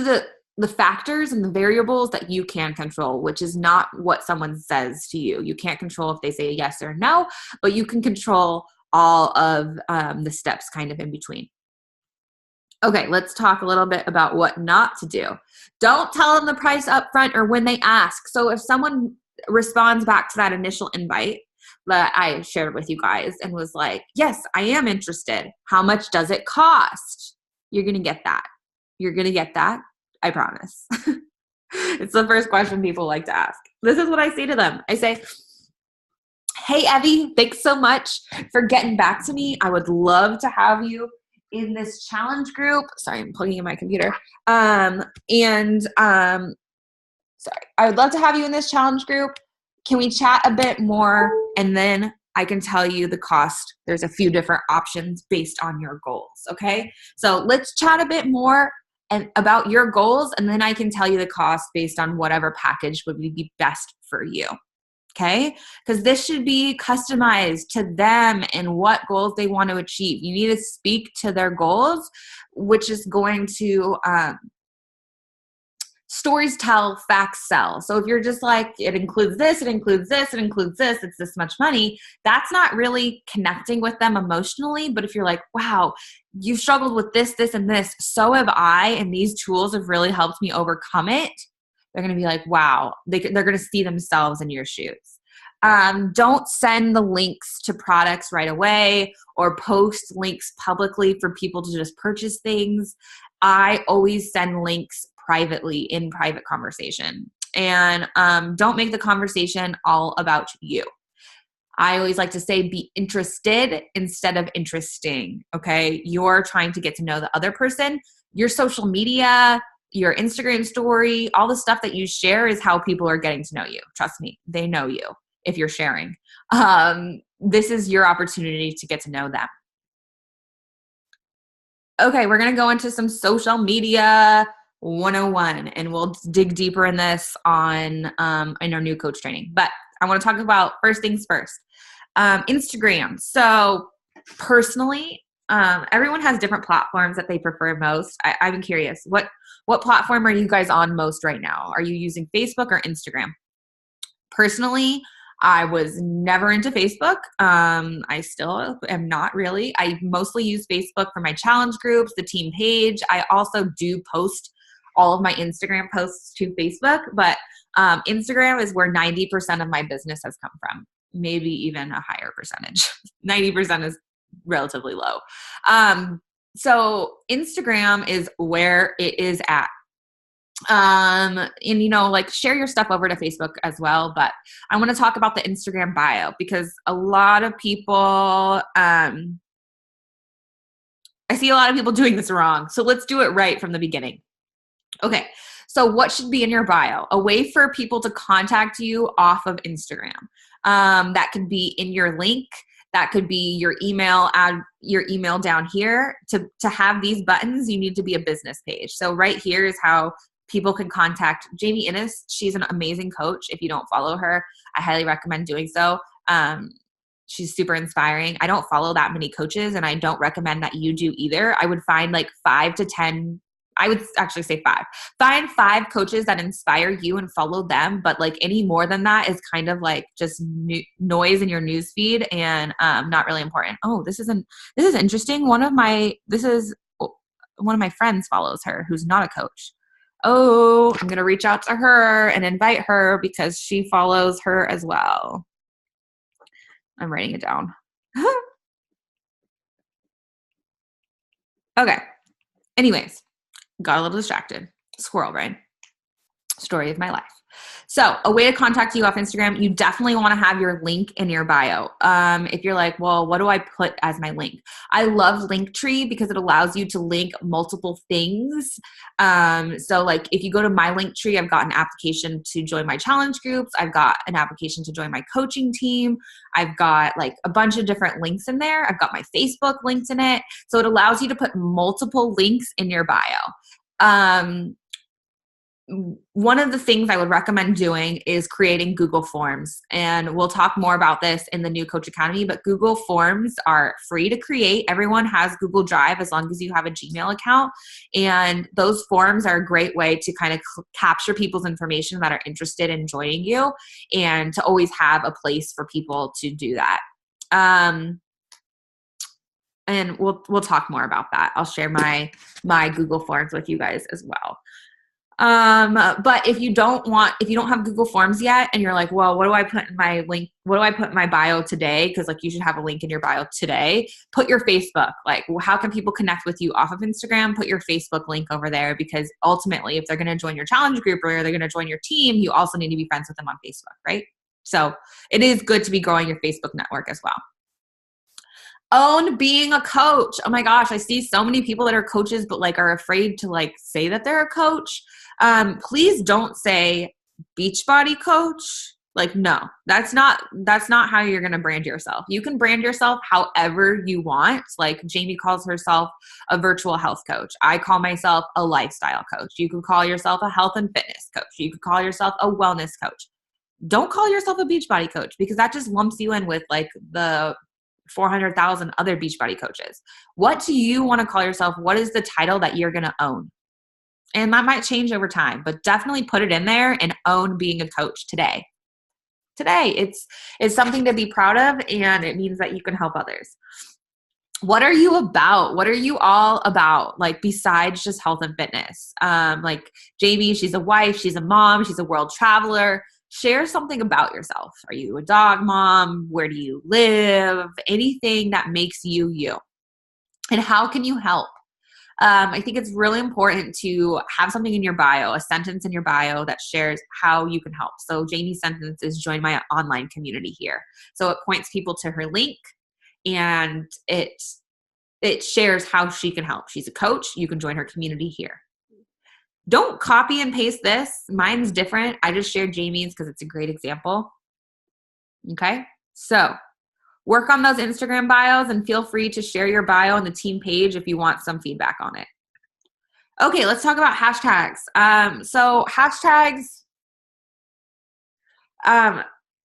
the factors and the variables that you can control, which is not what someone says to you. You can't control if they say yes or no, but you can control all of the steps kind of in between. Okay, let's talk a little bit about what not to do. Don't tell them the price up front or when they ask. So if someone responds back to that initial invite that I shared with you guys and was like, yes, I am interested. How much does it cost? You're going to get that. You're going to get that. I promise. It's the first question people like to ask. This is what I say to them. I say, hey, Evie, thanks so much for getting back to me. I would love to have you in this challenge group. Sorry, I'm plugging in my computer. Sorry, I would love to have you in this challenge group. Can we chat a bit more? And then I can tell you the cost. There's a few different options based on your goals. Okay. So let's chat a bit more and about your goals. And then I can tell you the cost based on whatever package would be best for you. Okay? Because this should be customized to them and what goals they want to achieve. You need to speak to their goals, which is going to stories tell, facts sell. So if you're just like, it includes this, it includes this, it includes this, it's this much money, that's not really connecting with them emotionally. But if you're like, wow, you've struggled with this, this, and this, so have I, and these tools have really helped me overcome it, they're going to be like, wow, they're going to see themselves in your shoes. Don't send the links to products right away or post links publicly for people to just purchase things. I always send links privately in private conversation. And don't make the conversation all about you. I always like to say be interested instead of interesting, okay? You're trying to get to know the other person. Your social media, your Instagram story, all the stuff that you share is how people are getting to know you. Trust me, they know you if you're sharing. This is your opportunity to get to know them. Okay, we're going to go into some social media 101, and we'll dig deeper in this in our new coach training. But I want to talk about first things first. Instagram. So personally, everyone has different platforms that they prefer most. I'm curious, what platform are you guys on most right now? Are you using Facebook or Instagram? Personally, I was never into Facebook. I still am not really. I mostly use Facebook for my challenge groups, the team page. I also do post all of my Instagram posts to Facebook, but Instagram is where 90% of my business has come from. maybe even a higher percentage. 90% is relatively low. So Instagram is where it is at. And like share your stuff over to Facebook as well. But I want to talk about the Instagram bio because a lot of people, I see a lot of people doing this wrong. So let's do it right from the beginning. Okay. So what should be in your bio? A way for people to contact you off of Instagram. That could be in your link. That could be your email, add your email down here. To have these buttons, you need to be a business page. So right here is how people can contact Jamie Innes. She's an amazing coach. If you don't follow her, I highly recommend doing so. She's super inspiring. I don't follow that many coaches, and I don't recommend that you do either. I would find like 5 to 10, I would actually say 5. Find 5 coaches that inspire you and follow them. But like any more than that is kind of like just noise in your news feed and not really important. Oh, this is interesting. One of my friends follows her who's not a coach. Oh, I'm going to reach out to her and invite her because she follows her as well. I'm writing it down. Okay. Anyways, got a little distracted. Squirrel brain. Story of my life. So a way to contact you off Instagram, you definitely want to have your link in your bio. If you're like, well, what do I put as my link? I love Linktree because it allows you to link multiple things. So like if you go to my Linktree, I've got an application to join my challenge groups. I've got an application to join my coaching team. I've got like a bunch of different links in there. I've got my Facebook links in it. So it allows you to put multiple links in your bio. One of the things I would recommend doing is creating Google Forms. And we'll talk more about this in the New Coach Academy, but Google Forms are free to create. Everyone has Google Drive as long as you have a Gmail account. And those forms are a great way to kind of capture people's information that are interested in joining you and to always have a place for people to do that. And we'll talk more about that. I'll share my Google Forms with you guys as well. But if you don't have Google Forms yet and you're like, well, what do I put in my link? What do I put in my bio today? Cause like you should have a link in your bio today. Put your Facebook, like how can people connect with you off of Instagram? Put your Facebook link over there because ultimately if they're going to join your challenge group or they're going to join your team, you also need to be friends with them on Facebook, right? So it is good to be growing your Facebook network as well. Own being a coach. Oh my gosh, I see so many people that are coaches but like are afraid to like say that they're a coach. Please don't say Beachbody coach. Like, no, that's not how you're going to brand yourself. You can brand yourself however you want. Like Jamie calls herself a virtual health coach. I call myself a lifestyle coach. You could call yourself a health and fitness coach. You could call yourself a wellness coach. Don't call yourself a Beachbody coach because that just lumps you in with like the 400,000 other Beachbody coaches. What do you want to call yourself? What is the title that you're going to own? And that might change over time, but definitely put it in there and own being a coach today. It's something to be proud of, and it means that you can help others. What are you about? What are you all about? Like besides just health and fitness? Like Jamie, she's a wife, she's a mom, she's a world traveler. Share something about yourself. Are you a dog mom? Where do you live? Anything that makes you you. And how can you help? I think it's really important to have something in your bio, a sentence in your bio that shares how you can help. So Jamie's sentence is join my online community here. So it points people to her link and it shares how she can help. She's a coach. You can join her community here. Don't copy and paste this. Mine's different. I just shared Jamie's because it's a great example. Okay. So work on those Instagram bios and feel free to share your bio on the team page if you want some feedback on it. Okay, let's talk about hashtags. So hashtags,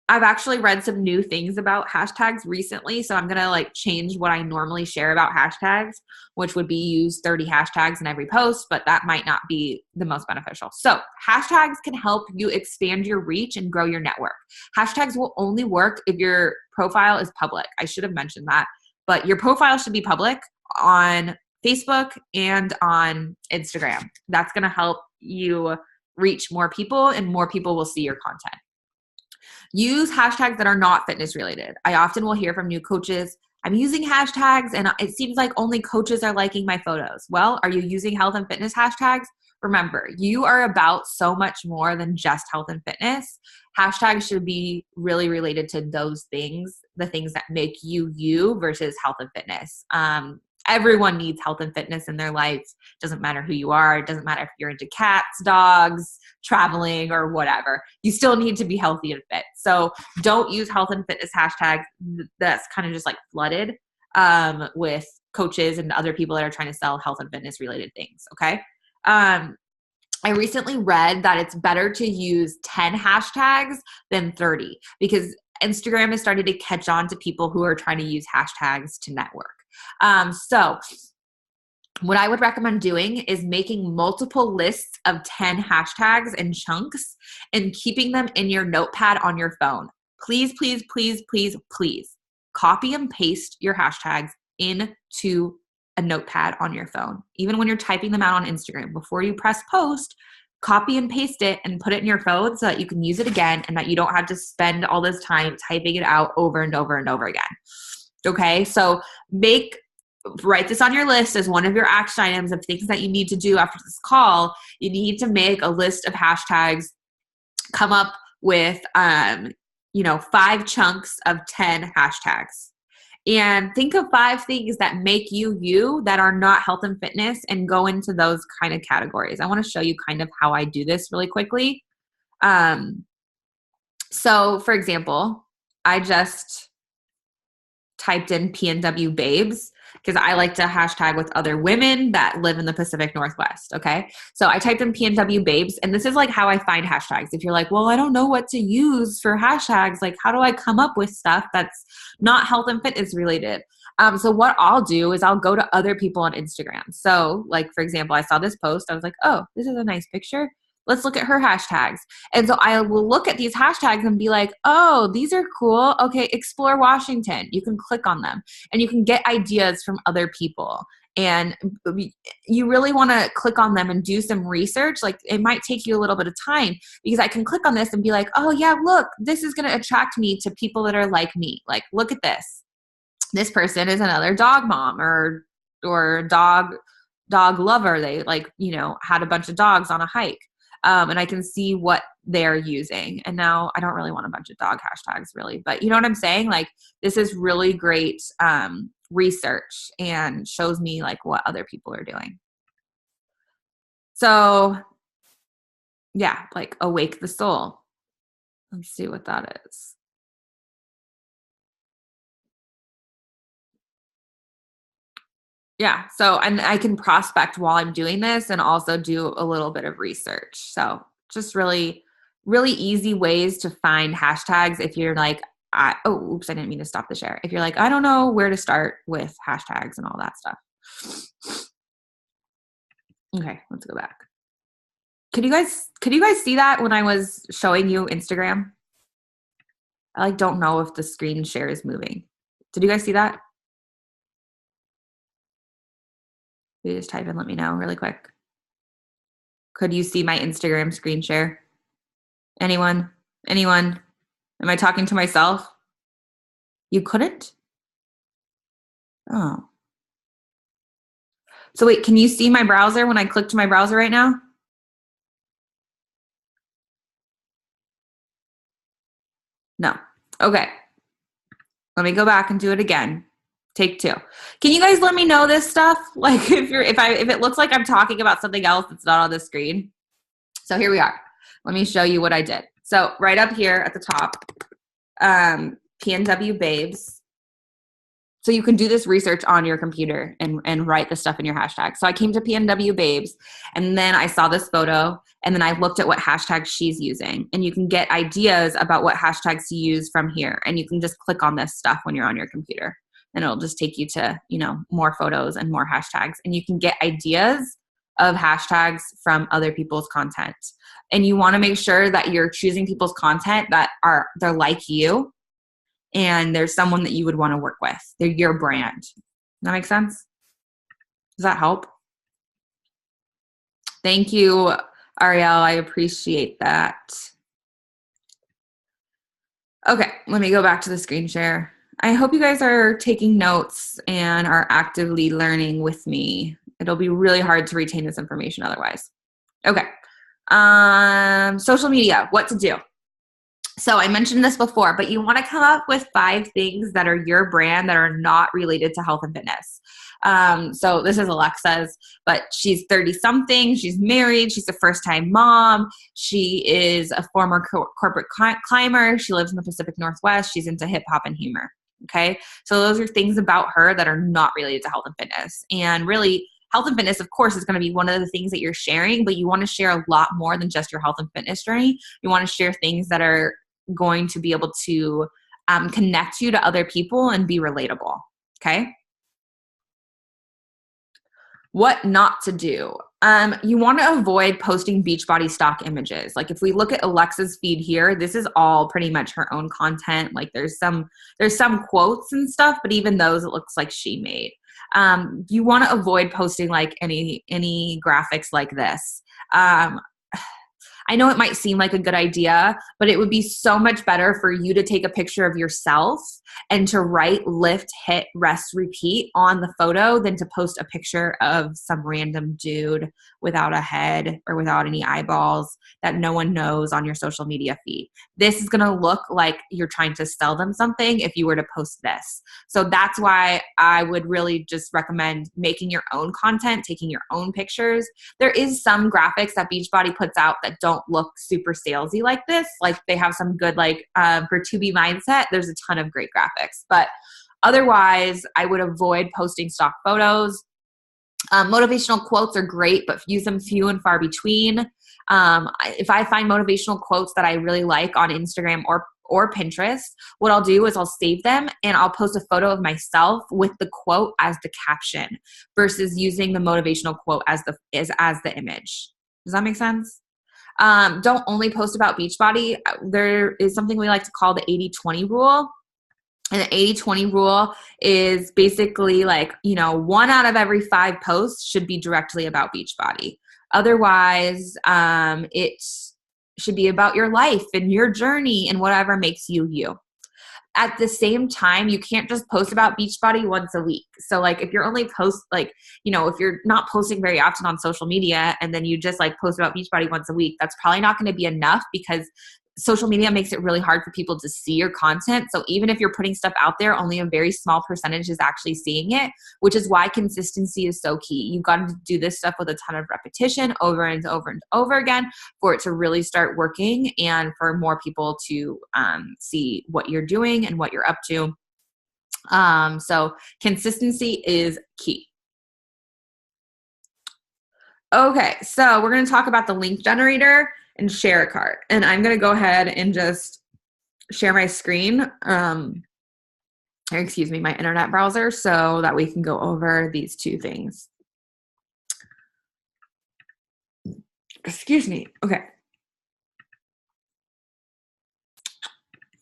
I've actually read some new things about hashtags recently. So I'm going to like change what I normally share about hashtags, which would be use 30 hashtags in every post, but that might not be the most beneficial. So hashtags can help you expand your reach and grow your network. Hashtags will only work if your profile is public. I should have mentioned that, but your profile should be public on Facebook and on Instagram. That's going to help you reach more people and more people will see your content. Use hashtags that are not fitness related. I often will hear from new coaches, I'm using hashtags and it seems like only coaches are liking my photos. Well, are you using health and fitness hashtags? Remember, you are about so much more than just health and fitness. Hashtags should be really related to those things, the things that make you you versus health and fitness. Everyone needs health and fitness in their life. Doesn't matter who you are. It doesn't matter if you're into cats, dogs, traveling, or whatever. You still need to be healthy and fit. So don't use health and fitness hashtags that's kind of just like flooded with coaches and other people that are trying to sell health and fitness related things. Okay. I recently read that it's better to use 10 hashtags than 30 because Instagram has started to catch on to people who are trying to use hashtags to network. So what I would recommend doing is making multiple lists of 10 hashtags and chunks and keeping them in your notepad on your phone. Please, please, please, please, please copy and paste your hashtags into a notepad on your phone. Even when you're typing them out on Instagram, before you press post, copy and paste it and put it in your phone so that you can use it again and that you don't have to spend all this time typing it out over and over and over again. Okay, so write this on your list as one of your action items of things that you need to do after this call. You need to make a list of hashtags, come up with 5 chunks of 10 hashtags. And think of 5 things that make you you that are not health and fitness and go into those kind of categories. I want to show you kind of how I do this really quickly. So for example, I just typed in PNW babes because I like to hashtag with other women that live in the Pacific Northwest. Okay. So I typed in PNW babes and this is like how I find hashtags. If you're like, well, I don't know what to use for hashtags, like how do I come up with stuff that's not health and fitness related? So what I'll do is I'll go to other people on Instagram. So like, for example, I saw this post. I was like, oh, this is a nice picture. Let's look at her hashtags. And so I will look at these hashtags and be like, oh, these are cool. Okay, explore Washington. You can click on them and you can get ideas from other people. And you really want to click on them and do some research. Like it might take you a little bit of time because I can click on this and be like, oh yeah, look, this is going to attract me to people that are like me. Like, look at this. This person is another dog mom or dog lover. They had a bunch of dogs on a hike. And I can see what they're using. And now I don't really want a bunch of dog hashtags really, but you know what I'm saying? Like this is really great research and shows me like what other people are doing. So yeah, like awake the soul. Let's see what that is. Yeah. So, and I can prospect while I'm doing this and also do a little bit of research. So just really, really easy ways to find hashtags if you're like, I didn't mean to stop the share. If you're like, I don't know where to start with hashtags and all that stuff. Okay, let's go back. Could you guys see that when I was showing you Instagram? I don't know if the screen share is moving. Did you guys see that? You just type in, let me know really quick. Could you see my Instagram screen share? Anyone? Am I talking to myself? You couldn't? Oh. So wait, can you see my browser when I click to my browser right now? No. Okay. Let me go back and do it again. Take 2. Can you guys let me know this stuff? Like if it looks like I'm talking about something else that's not on the screen. So here we are. Let me show you what I did. So right up here at the top, PNW babes. So you can do this research on your computer and write the stuff in your hashtag. So I came to PNW babes and then I saw this photo and then I looked at what hashtags she's using and you can get ideas about what hashtags to use from here. And you can just click on this stuff when you're on your computer and it'll just take you to, more photos and more hashtags and you can get ideas of hashtags from other people's content. And you want to make sure that you're choosing people's content they're like you. And there's someone that you would want to work with. They're your brand. Does that make sense? Does that help? Thank you, Ariel. I appreciate that. Okay, let me go back to the screen share. I hope you guys are taking notes and are actively learning with me. It'll be really hard to retain this information otherwise. Okay. Social media, what to do. So I mentioned this before, but you want to come up with 5 things that are your brand that are not related to health and fitness. So this is Alexa's, but she's 30 something. She's married. She's a first time mom. She is a former corporate climber. She lives in the Pacific Northwest. She's into hip hop and humor. Okay. So those are things about her that are not related to health and fitness. And really, health and fitness, of course, is going to be one of the things that you're sharing, but you want to share a lot more than just your health and fitness journey. You want to share things that are going to be able to connect you to other people and be relatable. Okay. What not to do. You want to avoid posting Beachbody stock images. Like if we look at Alexa's feed here, this is all pretty much her own content. Like there's some quotes and stuff, but even those it looks like she made. You want to avoid posting like any graphics like this. I know it might seem like a good idea, but it would be so much better for you to take a picture of yourself and to write, lift, hit, rest, repeat on the photo than to post a picture of some random dude without a head or without any eyeballs that no one knows on your social media feed. This is going to look like you're trying to sell them something if you were to post this. So that's why I would really just recommend making your own content, taking your own pictures. There is some graphics that Beachbody puts out that don't look super salesy like this. Like they have some good, like for To Be Mindset, there's a ton of great graphics. But otherwise, I would avoid posting stock photos. Motivational quotes are great, but use them few and far between. If I find motivational quotes that I really like on Instagram or Pinterest, what I'll do is I'll save them and I'll post a photo of myself with the quote as the caption versus using the motivational quote as the image. Does that make sense? Don't only post about Beachbody. There is something we like to call the 80-20 rule. And the 80-20 rule is basically like, 1 out of every 5 posts should be directly about Beachbody. Otherwise, it should be about your life and your journey and whatever makes you you. At the same time, you can't just post about Beachbody once a week. So like if you're only if you're not posting very often on social media and then you just like post about Beachbody once a week, that's probably not going to be enough because social media makes it really hard for people to see your content. So even if you're putting stuff out there, only a very small percentage is actually seeing it, which is why consistency is so key. You've got to do this stuff with a ton of repetition over and over and over again for it to really start working and for more people to see what you're doing and what you're up to. So consistency is key. Okay, so we're going to talk about the link generator and share a cart. And I'm going to go ahead and just share my screen, my internet browser, so that we can go over these 2 things. Excuse me. Okay.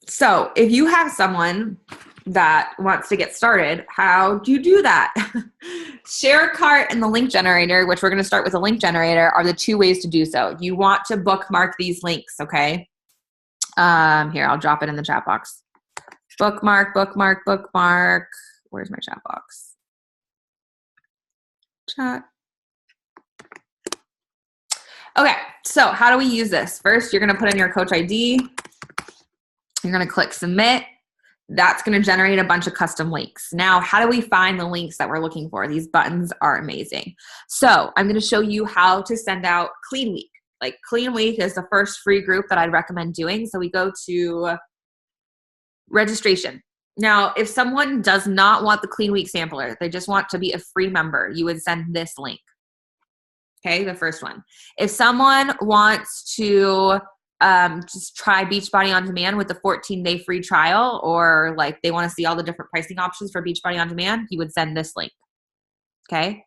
So if you have someone that wants to get started, how do you do that? Share a cart and the link generator, which we're going to start with the link generator, are the 2 ways to do so. You want to bookmark these links, okay? Here, I'll drop it in the chat box. Bookmark, bookmark, bookmark. Where's my chat box? Chat. Okay, so how do we use this? First, you're going to put in your coach ID. You're going to click submit. That's going to generate a bunch of custom links. Now, how do we find the links that we're looking for? These buttons are amazing. So I'm going to show you how to send out Clean Week. Like Clean Week is the first free group that I'd recommend doing. So we go to registration. Now, if someone does not want the Clean Week sampler, they just want to be a free member, you would send this link. Okay, the first one. If someone wants to just try Beachbody On Demand with the 14-day free trial, or like they want to see all the different pricing options for Beachbody On Demand, you would send this link. Okay.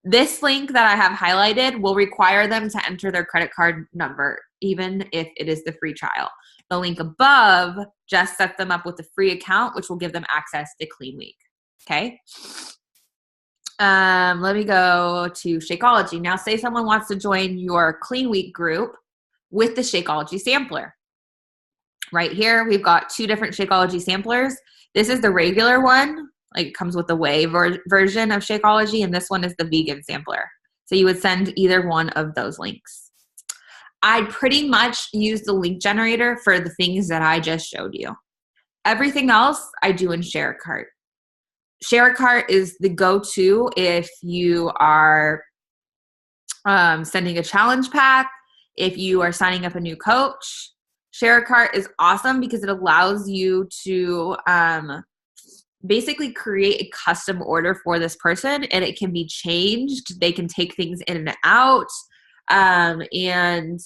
This link that I have highlighted will require them to enter their credit card number, even if it is the free trial. The link above just sets them up with a free account, which will give them access to Clean Week. Okay. Let me go to Shakeology. Now, say someone wants to join your Clean Week group with the Shakeology sampler. Right here, we've got 2 different Shakeology samplers. This is the regular one, like it comes with the whey version of Shakeology, and this one is the vegan sampler. So you would send either one of those links. I pretty much use the link generator for the things that I just showed you. Everything else I do in ShareCart. ShareCart is the go-to if you are sending a challenge pack, if you are signing up a new coach. ShareCart is awesome because it allows you to basically create a custom order for this person, and it can be changed. They can take things in and out. And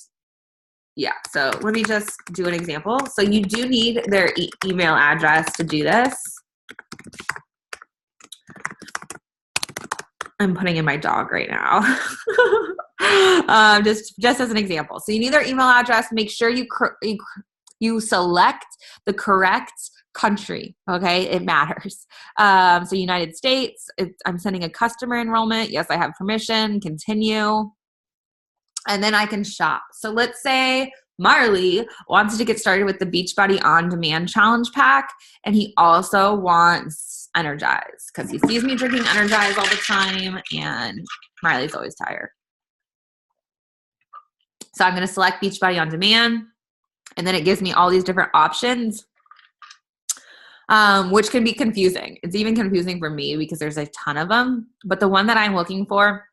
yeah, so let me just do an example. So you do need their email address to do this. I'm putting in my dog right now. just as an example. So you need their email address. Make sure you select the correct country. Okay, it matters. So United States. I'm sending a customer enrollment. Yes, I have permission. Continue, and then I can shop. So let's say Marley wants to get started with the Beachbody On Demand Challenge Pack, and he also wants Energize because he sees me drinking Energize all the time, and Marley's always tired. So I'm going to select Beachbody On Demand, and then it gives me all these different options, which can be confusing. It's even confusing for me because there's a ton of them, but the one that I'm looking for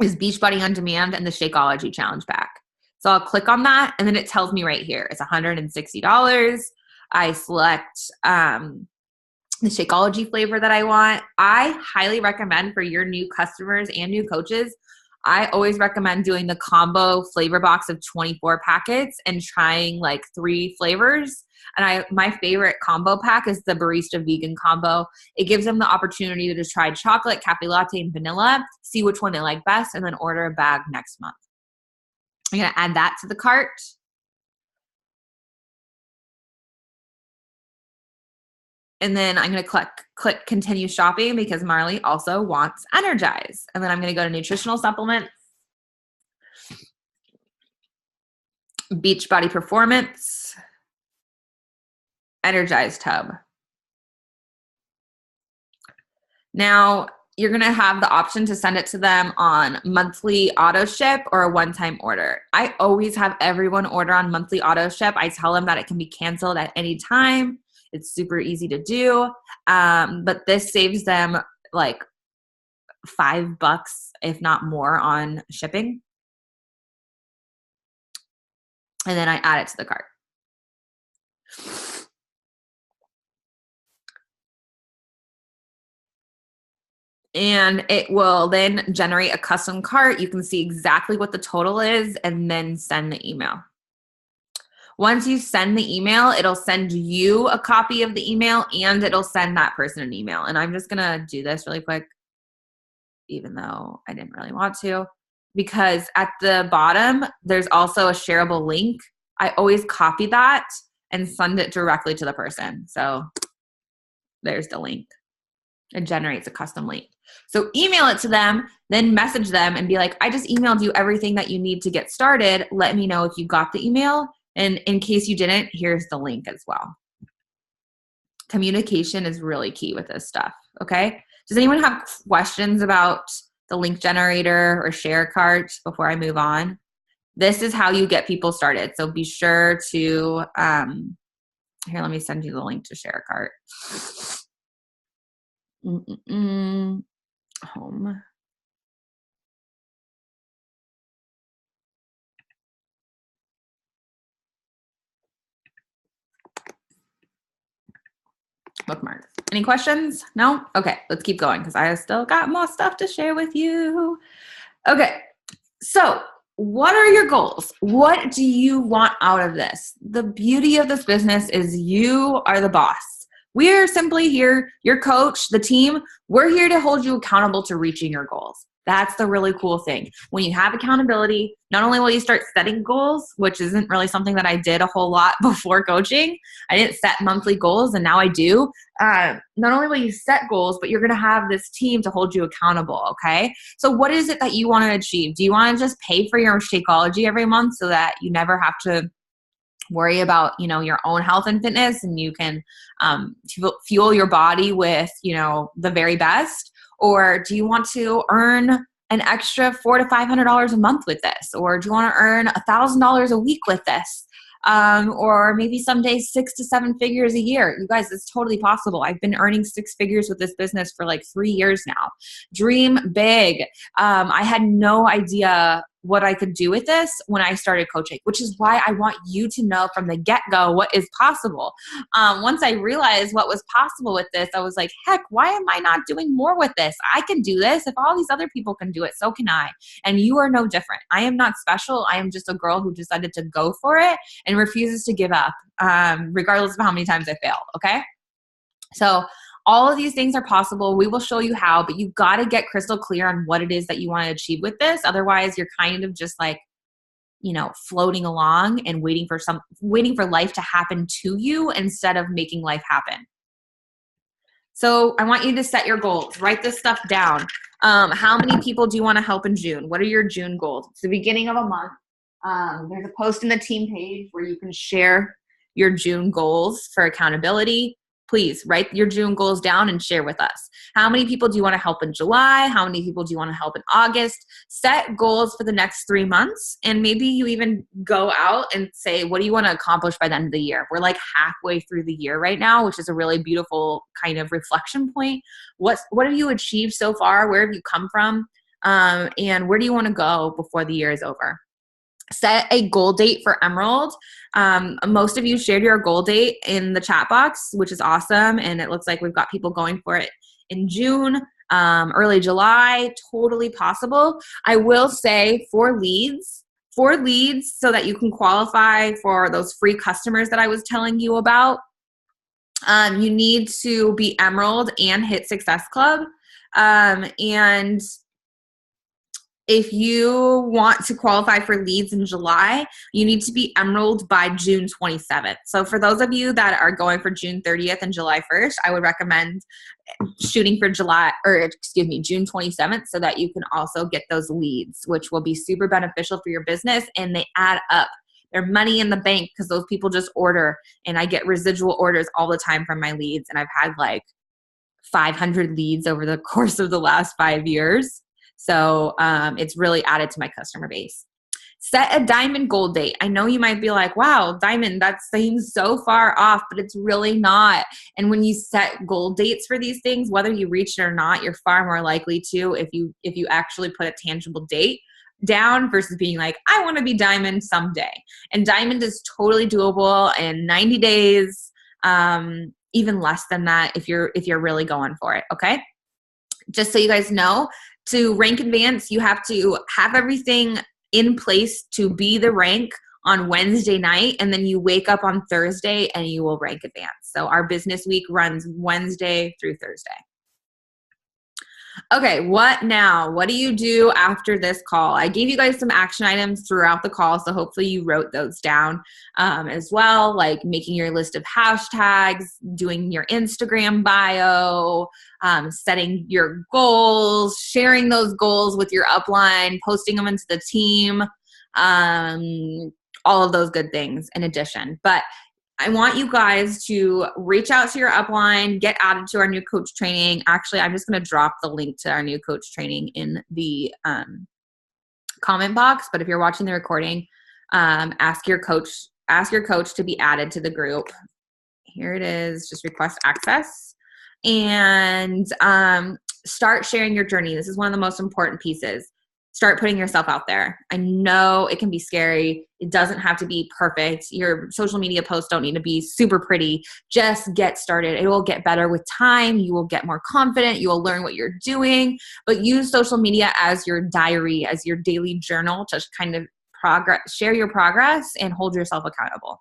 is Beachbody On Demand and the Shakeology Challenge Pack. So I'll click on that, and then it tells me right here, it's $160. I select the Shakeology flavor that I want. I highly recommend for your new customers and new coaches, I always recommend doing the combo flavor box of 24 packets and trying like 3 flavors. And my favorite combo pack is the Barista Vegan Combo. It gives them the opportunity to just try chocolate, cafe latte, and vanilla, see which one they like best, and then order a bag next month. I'm going to add that to the cart. And then I'm going to click continue shopping because Marley also wants Energize. And then I'm going to go to nutritional supplements, Beachbody Performance, Energize Tub. Now, you're going to have the option to send it to them on monthly auto ship or a one-time order. I always have everyone order on monthly auto ship. I tell them that it can be canceled at any time. It's super easy to do. But this saves them like $5, if not more, on shipping. And then I add it to the cart. And it will then generate a custom cart. You can see exactly what the total is and then send the email. Once you send the email, it'll send you a copy of the email and it'll send that person an email. And I'm just going to do this really quick, even though I didn't really want to, because at the bottom, there's also a shareable link. I always copy that and send it directly to the person. So there's the link. It generates a custom link. So email it to them, then message them and be like, I just emailed you everything that you need to get started. Let me know if you got the email. And in case you didn't, here's the link as well. Communication is really key with this stuff, okay? Does anyone have questions about the link generator or ShareCart before I move on? This is how you get people started. So be sure to, here, let me send you the link to ShareCart. Home. Bookmarks. Any questions? No? Okay, let's keep going because I still got more stuff to share with you. Okay, so what are your goals? What do you want out of this? The beauty of this business is you are the boss. We're simply here, your coach, the team, we're here to hold you accountable to reaching your goals. That's the really cool thing. When you have accountability, not only will you start setting goals, which isn't really something that I did a whole lot before coaching. I didn't set monthly goals, and now I do. Not only will you set goals, but you're going to have this team to hold you accountable, okay? So what is it that you want to achieve? Do you want to just pay for your Shakeology every month so that you never have to worry about, your own health and fitness, and you can fuel your body with, the very best? Or do you want to earn an extra $400 to $500 a month with this? Or do you want to earn $1,000 a week with this? Or maybe someday 6 to 7 figures a year. You guys, it's totally possible. I've been earning 6 figures with this business for like 3 years now. Dream big. I had no idea what I could do with this when I started coaching, which is why I want you to know from the get-go what is possible. Once I realized what was possible with this, I was like, heck, why am I not doing more with this? I can do this. If all these other people can do it, so can I. And you are no different. I am not special. I am just a girl who decided to go for it and refuses to give up, regardless of how many times I fail, okay? So all of these things are possible. We will show you how, but you've got to get crystal clear on what it is that you want to achieve with this. Otherwise, you're kind of just like, floating along and waiting for life to happen to you instead of making life happen. So I want you to set your goals. Write this stuff down. How many people do you want to help in June? What are your June goals? It's the beginning of a month. There's a post in the team page where you can share your June goals for accountability. Please write your June goals down and share with us. How many people do you want to help in July? How many people do you want to help in August? Set goals for the next 3 months. And maybe you even go out and say, what do you want to accomplish by the end of the year? We're like halfway through the year right now, which is a really beautiful kind of reflection point. What have you achieved so far? Where have you come from? And where do you want to go before the year is over? Set a goal date for Emerald. Most of you shared your goal date in the chat box, which is awesome. And it looks like we've got people going for it in June, early July, totally possible. I will say for leads so that you can qualify for those free customers that I was telling you about, you need to be Emerald and hit Success Club. And if you want to qualify for leads in July, you need to be Emerald by June 27th. So for those of you that are going for June 30th and July 1st, I would recommend shooting for June 27th so that you can also get those leads, which will be super beneficial for your business, and they add up. They're money in the bank because those people just order, and I get residual orders all the time from my leads, and I've had like 500 leads over the course of the last 5 years. So it's really added to my customer base. Set a diamond goal date. I know you might be like, wow, diamond, that seems so far off, but it's really not. And when you set goal dates for these things, whether you reach it or not, you're far more likely to if you actually put a tangible date down versus being like, I want to be diamond someday. And diamond is totally doable in 90 days, even less than that if you're really going for it, okay? Just so you guys know, to rank advance, you have to have everything in place to be the rank on Wednesday night, and then you wake up on Thursday and you will rank advance. So our business week runs Wednesday through Thursday. Okay, what now? What do you do after this call? I gave you guys some action items throughout the call, so hopefully you wrote those down as well, like making your list of hashtags, doing your Instagram bio, setting your goals, sharing those goals with your upline, posting them into the team, all of those good things in addition. But I want you guys to reach out to your upline, get added to our new coach training. Actually, I'm just going to drop the link to our new coach training in the comment box. But if you're watching the recording, ask your coach to be added to the group. Here it is. Just request access and start sharing your journey. This is one of the most important pieces. Start putting yourself out there. I know it can be scary. It doesn't have to be perfect. Your social media posts don't need to be super pretty. Just get started. It will get better with time. You will get more confident. You will learn what you're doing. But use social media as your diary, as your daily journal to kind of share your progress and hold yourself accountable.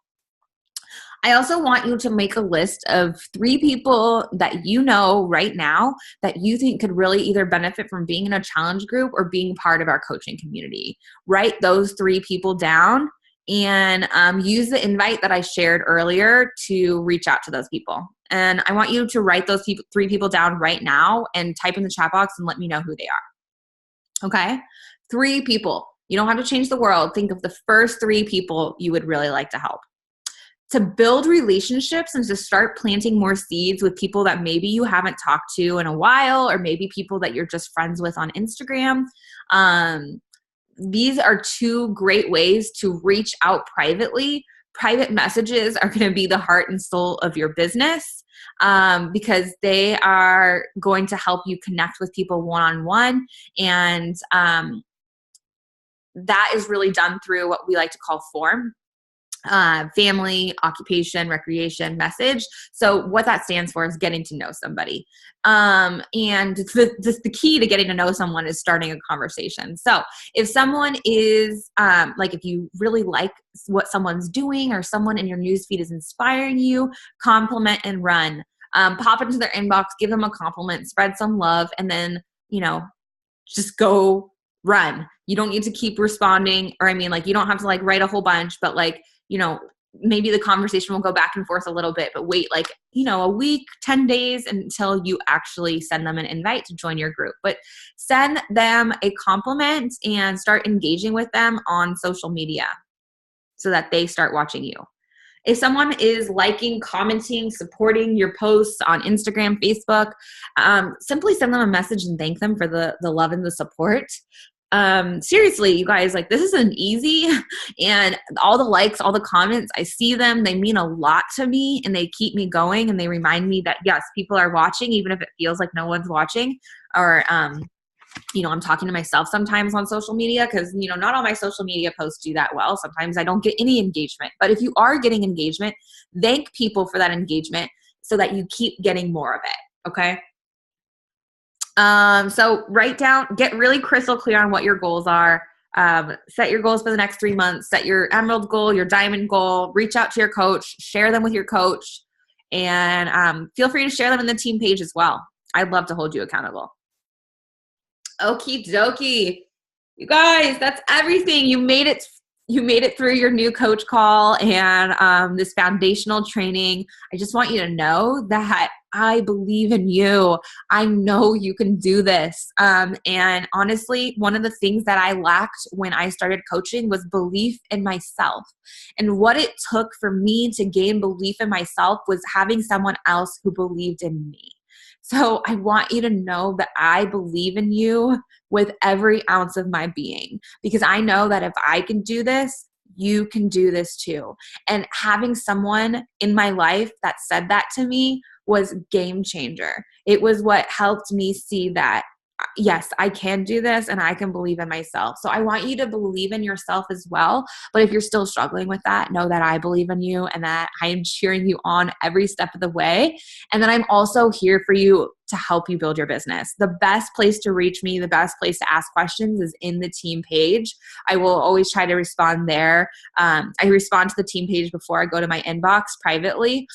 I also want you to make a list of 3 people that you know right now that you think could really either benefit from being in a challenge group or being part of our coaching community. Write those 3 people down and use the invite that I shared earlier to reach out to those people. And I want you to write those 3 people down right now and type in the chat box and let me know who they are. Okay? 3 people. You don't have to change the world. Think of the first 3 people you would really like to help. to build relationships and to start planting more seeds with people that maybe you haven't talked to in a while, or maybe people that you're just friends with on Instagram. These are two great ways to reach out privately. Private messages are going to be the heart and soul of your business, because they are going to help you connect with people one-on-one. And that is really done through what we like to call FORM. Family, occupation, recreation, message. So what that stands for is getting to know somebody. And the key to getting to know someone is starting a conversation. So if someone is if you really like what someone's doing, or someone in your newsfeed is inspiring you, compliment and run. Pop into their inbox, give them a compliment, spread some love, and then, just go run. You don't need to keep responding, or you don't have to write a whole bunch, but maybe the conversation will go back and forth a little bit, but wait a week, 10 days until you actually send them an invite to join your group. But send them a compliment and start engaging with them on social media so that they start watching you. If someone is liking, commenting, supporting your posts on Instagram, Facebook, simply send them a message and thank them for the love and the support. Seriously, you guys, this isn't easy, and all the likes, all the comments, I see them, they mean a lot to me, and they keep me going, and they remind me that yes, people are watching, even if it feels like no one's watching. Or I'm talking to myself sometimes on social media, because not all my social media posts do that well. Sometimes I don't get any engagement, but if you are getting engagement, thank people for that engagement so that you keep getting more of it. Okay. So write down, get really crystal clear on what your goals are. Set your goals for the next 3 months, set your emerald goal, your diamond goal, reach out to your coach, share them with your coach, and feel free to share them in the team page as well. I'd love to hold you accountable. Okie dokie. You guys, that's everything. You made it through your new coach call and this foundational training. I just want you to know that I believe in you. I know you can do this. And honestly, one of the things that I lacked when I started coaching was belief in myself. And what it took for me to gain belief in myself was having someone else who believed in me. So I want you to know that I believe in you with every ounce of my being, because I know that if I can do this, you can do this too. And having someone in my life that said that to me was game changer. It was what helped me see that, yes, I can do this and I can believe in myself. So I want you to believe in yourself as well. But if you're still struggling with that, know that I believe in you and that I am cheering you on every step of the way. And then I'm also here for you to help you build your business. The best place to reach me, the best place to ask questions is in the team page. I will always try to respond there. I respond to the team page before I go to my inbox privately.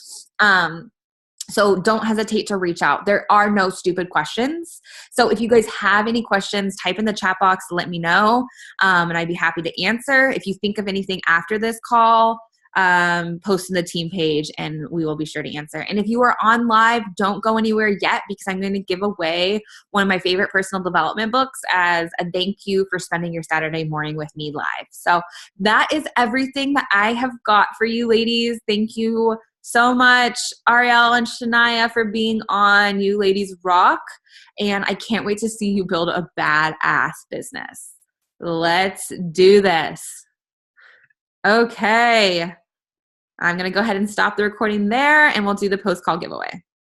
So don't hesitate to reach out. There are no stupid questions. So if you guys have any questions, type in the chat box, let me know, and I'd be happy to answer. If you think of anything after this call, post in the team page and we will be sure to answer. And if you are on live, don't go anywhere yet, because I'm going to give away one of my favorite personal development books as a thank you for spending your Saturday morning with me live. So that is everything that I have got for you, ladies. Thank you so much, Ariel and Shania, for being on. You ladies rock. And I can't wait to see you build a badass business. Let's do this. Okay. I'm going to go ahead and stop the recording there, and we'll do the post-call giveaway.